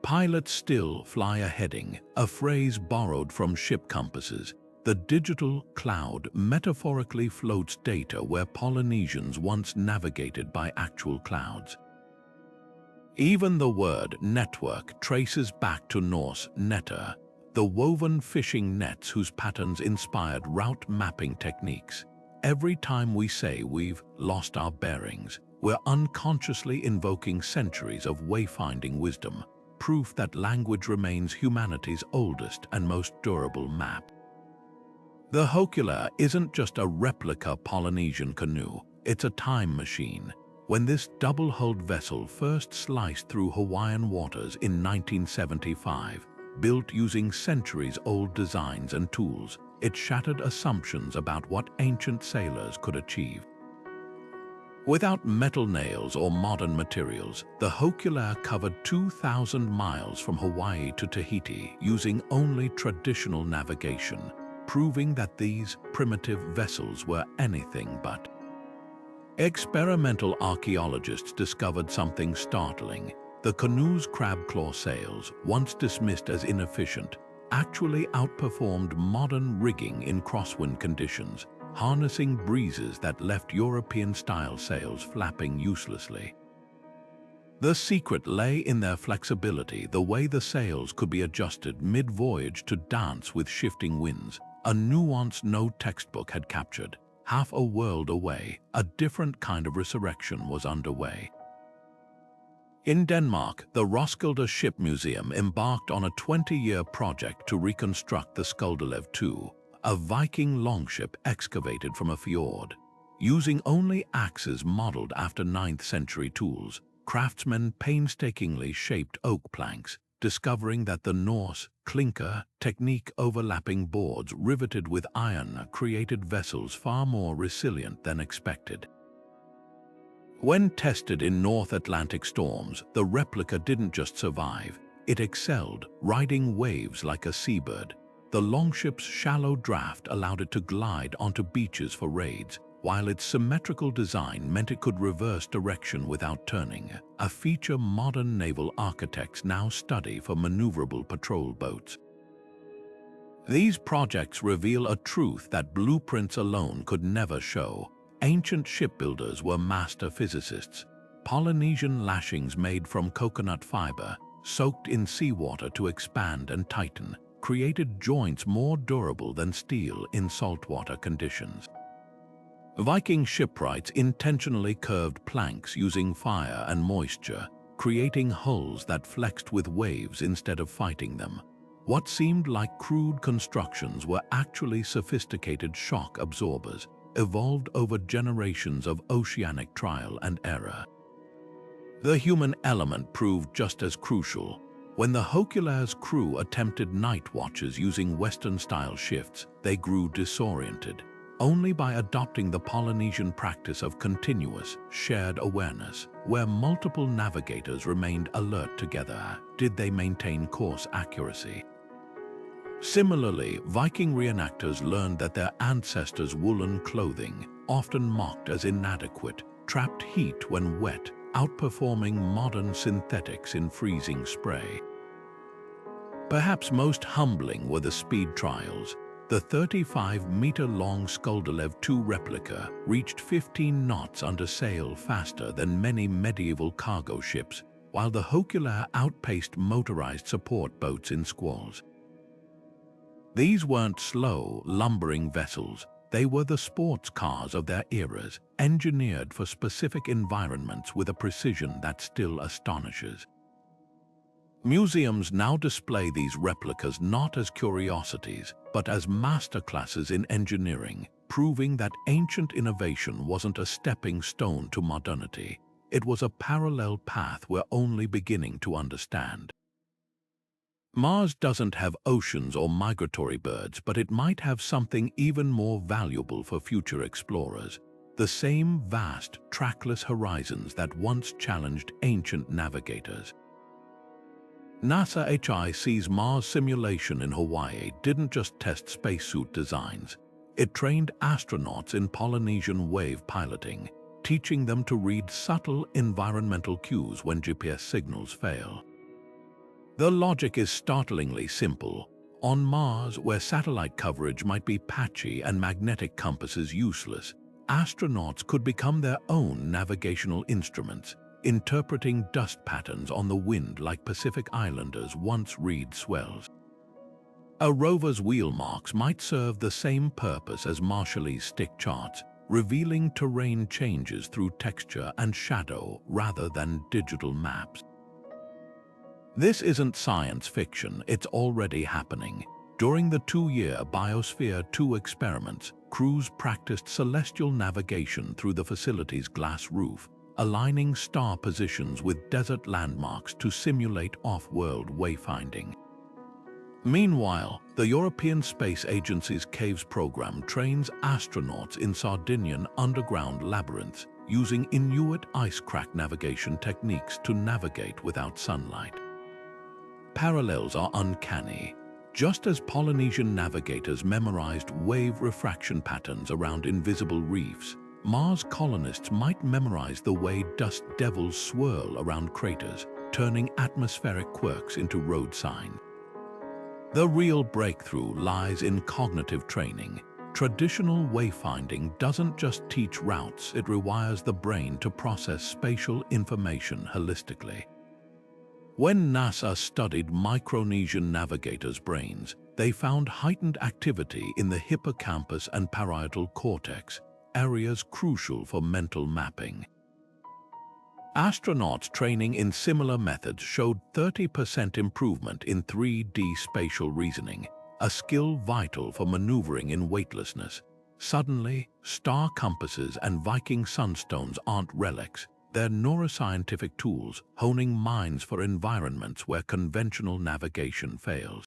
Pilots still fly a heading, a phrase borrowed from ship compasses. The digital cloud metaphorically floats data where Polynesians once navigated by actual clouds. Even the word network traces back to Norse netter, the woven fishing nets whose patterns inspired route mapping techniques. Every time we say we've lost our bearings, we're unconsciously invoking centuries of wayfinding wisdom, proof that language remains humanity's oldest and most durable map. The Hokula isn't just a replica Polynesian canoe, it's a time machine. When this double-hulled vessel first sliced through Hawaiian waters in 1975, built using centuries-old designs and tools, it shattered assumptions about what ancient sailors could achieve. Without metal nails or modern materials, the Hokulair covered 2,000 miles from Hawaii to Tahiti using only traditional navigation, proving that these primitive vessels were anything but. Experimental archaeologists discovered something startling. The canoe's crab claw sails, once dismissed as inefficient, actually outperformed modern rigging in crosswind conditions, harnessing breezes that left European-style sails flapping uselessly. The secret lay in their flexibility, the way the sails could be adjusted mid-voyage to dance with shifting winds, a nuance no textbook had captured. Half a world away, a different kind of resurrection was underway. In Denmark, the Roskilde Ship Museum embarked on a 20-year project to reconstruct the Skulderlev II, a Viking longship excavated from a fjord. Using only axes modeled after 9th century tools, craftsmen painstakingly shaped oak planks, discovering that the Norse clinker technique overlapping boards riveted with iron created vessels far more resilient than expected. When tested in North Atlantic storms, the replica didn't just survive, it excelled, riding waves like a seabird. The longship's shallow draft allowed it to glide onto beaches for raids, while its symmetrical design meant it could reverse direction without turning, a feature modern naval architects now study for maneuverable patrol boats. These projects reveal a truth that blueprints alone could never show. Ancient shipbuilders were master physicists. Polynesian lashings made from coconut fiber, soaked in seawater to expand and tighten, created joints more durable than steel in saltwater conditions. Viking shipwrights intentionally curved planks using fire and moisture, creating hulls that flexed with waves instead of fighting them. What seemed like crude constructions were actually sophisticated shock absorbers, evolved over generations of oceanic trial and error. The human element proved just as crucial. When the Hokulair's crew attempted night watches using Western-style shifts, they grew disoriented. Only by adopting the Polynesian practice of continuous, shared awareness, where multiple navigators remained alert together, did they maintain course accuracy. Similarly, Viking reenactors learned that their ancestors' woolen clothing, often mocked as inadequate, trapped heat when wet, outperforming modern synthetics in freezing spray. Perhaps most humbling were the speed trials. The 35-meter-long Skulderlev II replica reached 15 knots under sail faster than many medieval cargo ships, while the Hokulair outpaced motorized support boats in squalls. These weren't slow, lumbering vessels. They were the sports cars of their eras, engineered for specific environments with a precision that still astonishes. Museums now display these replicas not as curiosities, but as masterclasses in engineering, proving that ancient innovation wasn't a stepping stone to modernity. It was a parallel path we're only beginning to understand. Mars doesn't have oceans or migratory birds, but it might have something even more valuable for future explorers. The same vast, trackless horizons that once challenged ancient navigators. NASA HIC's Mars simulation in Hawaii didn't just test spacesuit designs. It trained astronauts in Polynesian wave piloting, teaching them to read subtle environmental cues when GPS signals fail. The logic is startlingly simple. On Mars, where satellite coverage might be patchy and magnetic compasses useless, astronauts could become their own navigational instruments, interpreting dust patterns on the wind like Pacific Islanders once read swells. A rover's wheel marks might serve the same purpose as Marshallese stick charts, revealing terrain changes through texture and shadow rather than digital maps. This isn't science fiction, it's already happening. During the 2-year Biosphere 2 experiments, crews practiced celestial navigation through the facility's glass roof, aligning star positions with desert landmarks to simulate off-world wayfinding. Meanwhile, the European Space Agency's Caves program trains astronauts in Sardinian underground labyrinths using Inuit ice crack navigation techniques to navigate without sunlight. Parallels are uncanny. Just as Polynesian navigators memorized wave refraction patterns around invisible reefs, Mars colonists might memorize the way dust devils swirl around craters, turning atmospheric quirks into road signs. The real breakthrough lies in cognitive training. Traditional wayfinding doesn't just teach routes, it rewires the brain to process spatial information holistically. When NASA studied Micronesian navigators' brains, they found heightened activity in the hippocampus and parietal cortex, areas crucial for mental mapping. Astronauts training in similar methods showed 30% improvement in 3D spatial reasoning, a skill vital for maneuvering in weightlessness. Suddenly, star compasses and Viking sunstones aren't relics. They're neuroscientific tools, honing minds for environments where conventional navigation fails.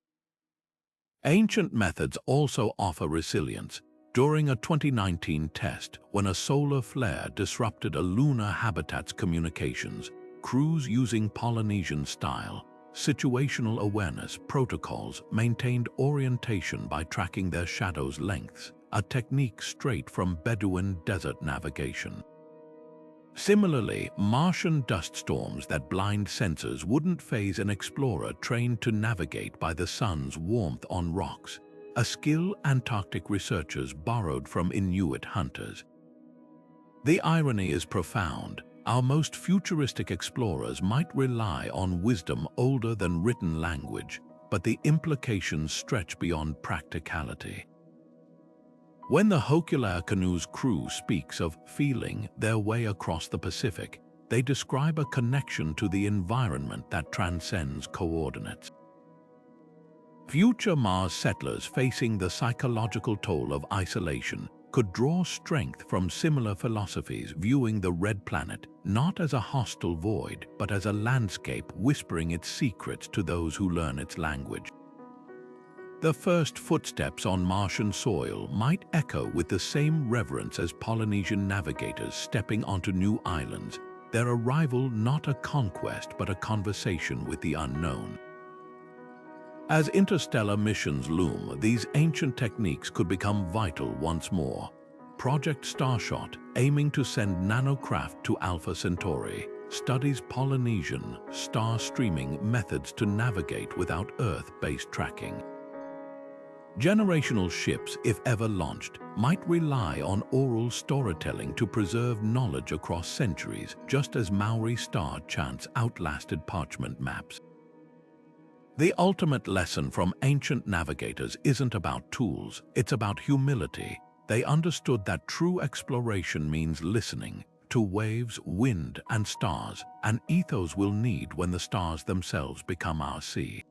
Ancient methods also offer resilience. During a 2019 test, when a solar flare disrupted a lunar habitat's communications, crews using Polynesian-style, situational awareness protocols maintained orientation by tracking their shadows' lengths, a technique straight from Bedouin desert navigation. Similarly, Martian dust storms that blind sensors wouldn't faze an explorer trained to navigate by the sun's warmth on rocks, a skill Antarctic researchers borrowed from Inuit hunters. The irony is profound. Our most futuristic explorers might rely on wisdom older than written language, but the implications stretch beyond practicality. When the Hokulea canoe's crew speaks of feeling their way across the Pacific, they describe a connection to the environment that transcends coordinates. Future Mars settlers facing the psychological toll of isolation could draw strength from similar philosophies, viewing the red planet not as a hostile void, but as a landscape whispering its secrets to those who learn its language. The first footsteps on Martian soil might echo with the same reverence as Polynesian navigators stepping onto new islands, their arrival not a conquest but a conversation with the unknown. As interstellar missions loom, these ancient techniques could become vital once more. Project Starshot, aiming to send nanocraft to Alpha Centauri, studies Polynesian, star-streaming methods to navigate without Earth-based tracking. Generational ships, if ever launched, might rely on oral storytelling to preserve knowledge across centuries, just as Maori star chants outlasted parchment maps. The ultimate lesson from ancient navigators isn't about tools, it's about humility. They understood that true exploration means listening to waves, wind, and stars, an ethos we'll need when the stars themselves become our sea.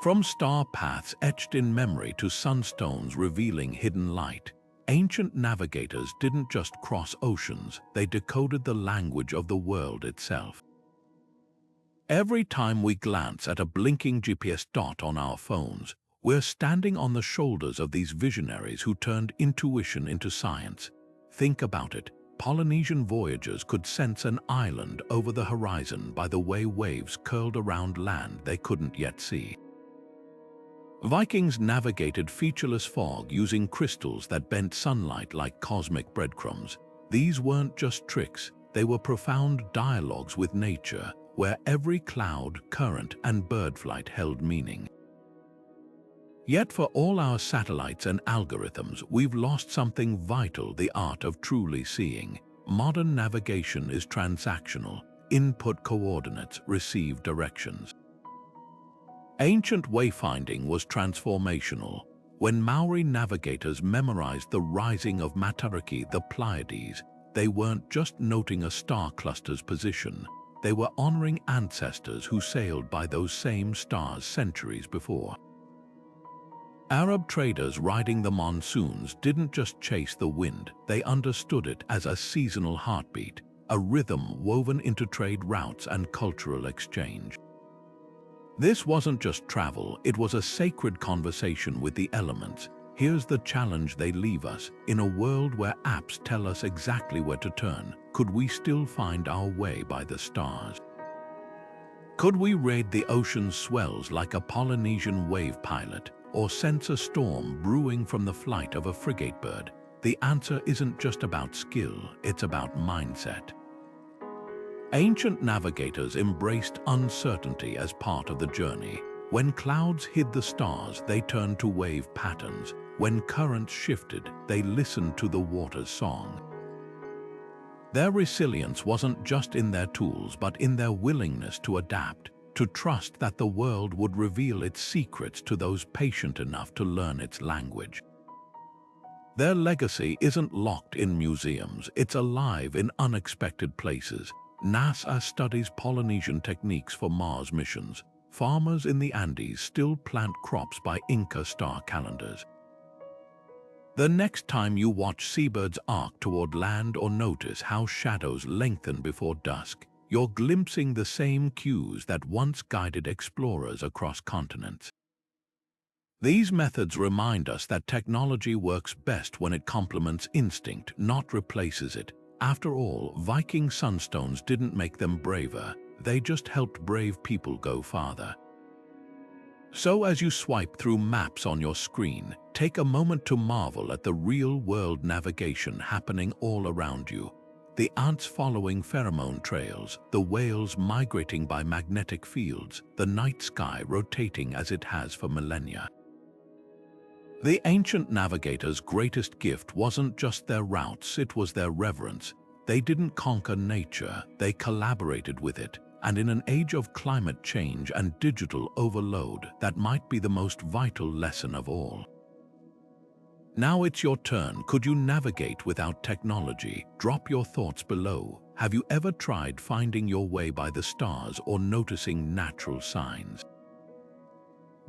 From star paths etched in memory to sunstones revealing hidden light, ancient navigators didn't just cross oceans, they decoded the language of the world itself. Every time we glance at a blinking GPS dot on our phones, we're standing on the shoulders of these visionaries who turned intuition into science. Think about it. Polynesian voyagers could sense an island over the horizon by the way waves curled around land they couldn't yet see. Vikings navigated featureless fog using crystals that bent sunlight like cosmic breadcrumbs. These weren't just tricks, they were profound dialogues with nature, where every cloud, current, and bird flight held meaning. Yet for all our satellites and algorithms, we've lost something vital: the art of truly seeing. Modern navigation is transactional. Input coordinates, receive directions. Ancient wayfinding was transformational. When Maori navigators memorized the rising of Matariki, the Pleiades, they weren't just noting a star cluster's position. They were honoring ancestors who sailed by those same stars centuries before. Arab traders riding the monsoons didn't just chase the wind, they understood it as a seasonal heartbeat, a rhythm woven into trade routes and cultural exchange. This wasn't just travel, it was a sacred conversation with the elements. Here's the challenge they leave us. In a world where apps tell us exactly where to turn, could we still find our way by the stars? Could we raid the ocean's swells like a Polynesian wave pilot, or sense a storm brewing from the flight of a frigate bird? The answer isn't just about skill, it's about mindset. Ancient navigators embraced uncertainty as part of the journey. When clouds hid the stars, they turned to wave patterns. When currents shifted, they listened to the water's song. Their resilience wasn't just in their tools, but in their willingness to adapt, to trust that the world would reveal its secrets to those patient enough to learn its language. Their legacy isn't locked in museums, it's alive in unexpected places. NASA studies Polynesian techniques for Mars missions. Farmers in the Andes still plant crops by Inca star calendars. The next time you watch seabirds arc toward land or notice how shadows lengthen before dusk, you're glimpsing the same cues that once guided explorers across continents. These methods remind us that technology works best when it complements instinct, not replaces it. After all, Viking Sunstones didn't make them braver, they just helped brave people go farther. So as you swipe through maps on your screen, take a moment to marvel at the real-world navigation happening all around you. The ants following pheromone trails, the whales migrating by magnetic fields, the night sky rotating as it has for millennia. The ancient navigators' greatest gift wasn't just their routes, it was their reverence. They didn't conquer nature, they collaborated with it. And in an age of climate change and digital overload, that might be the most vital lesson of all. Now it's your turn. Could you navigate without technology? Drop your thoughts below. Have you ever tried finding your way by the stars or noticing natural signs?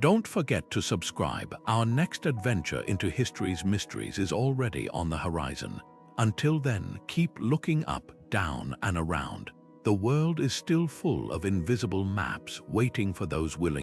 Don't forget to subscribe. Our next adventure into history's mysteries is already on the horizon. Until then, keep looking up, down, and around. The world is still full of invisible maps waiting for those willing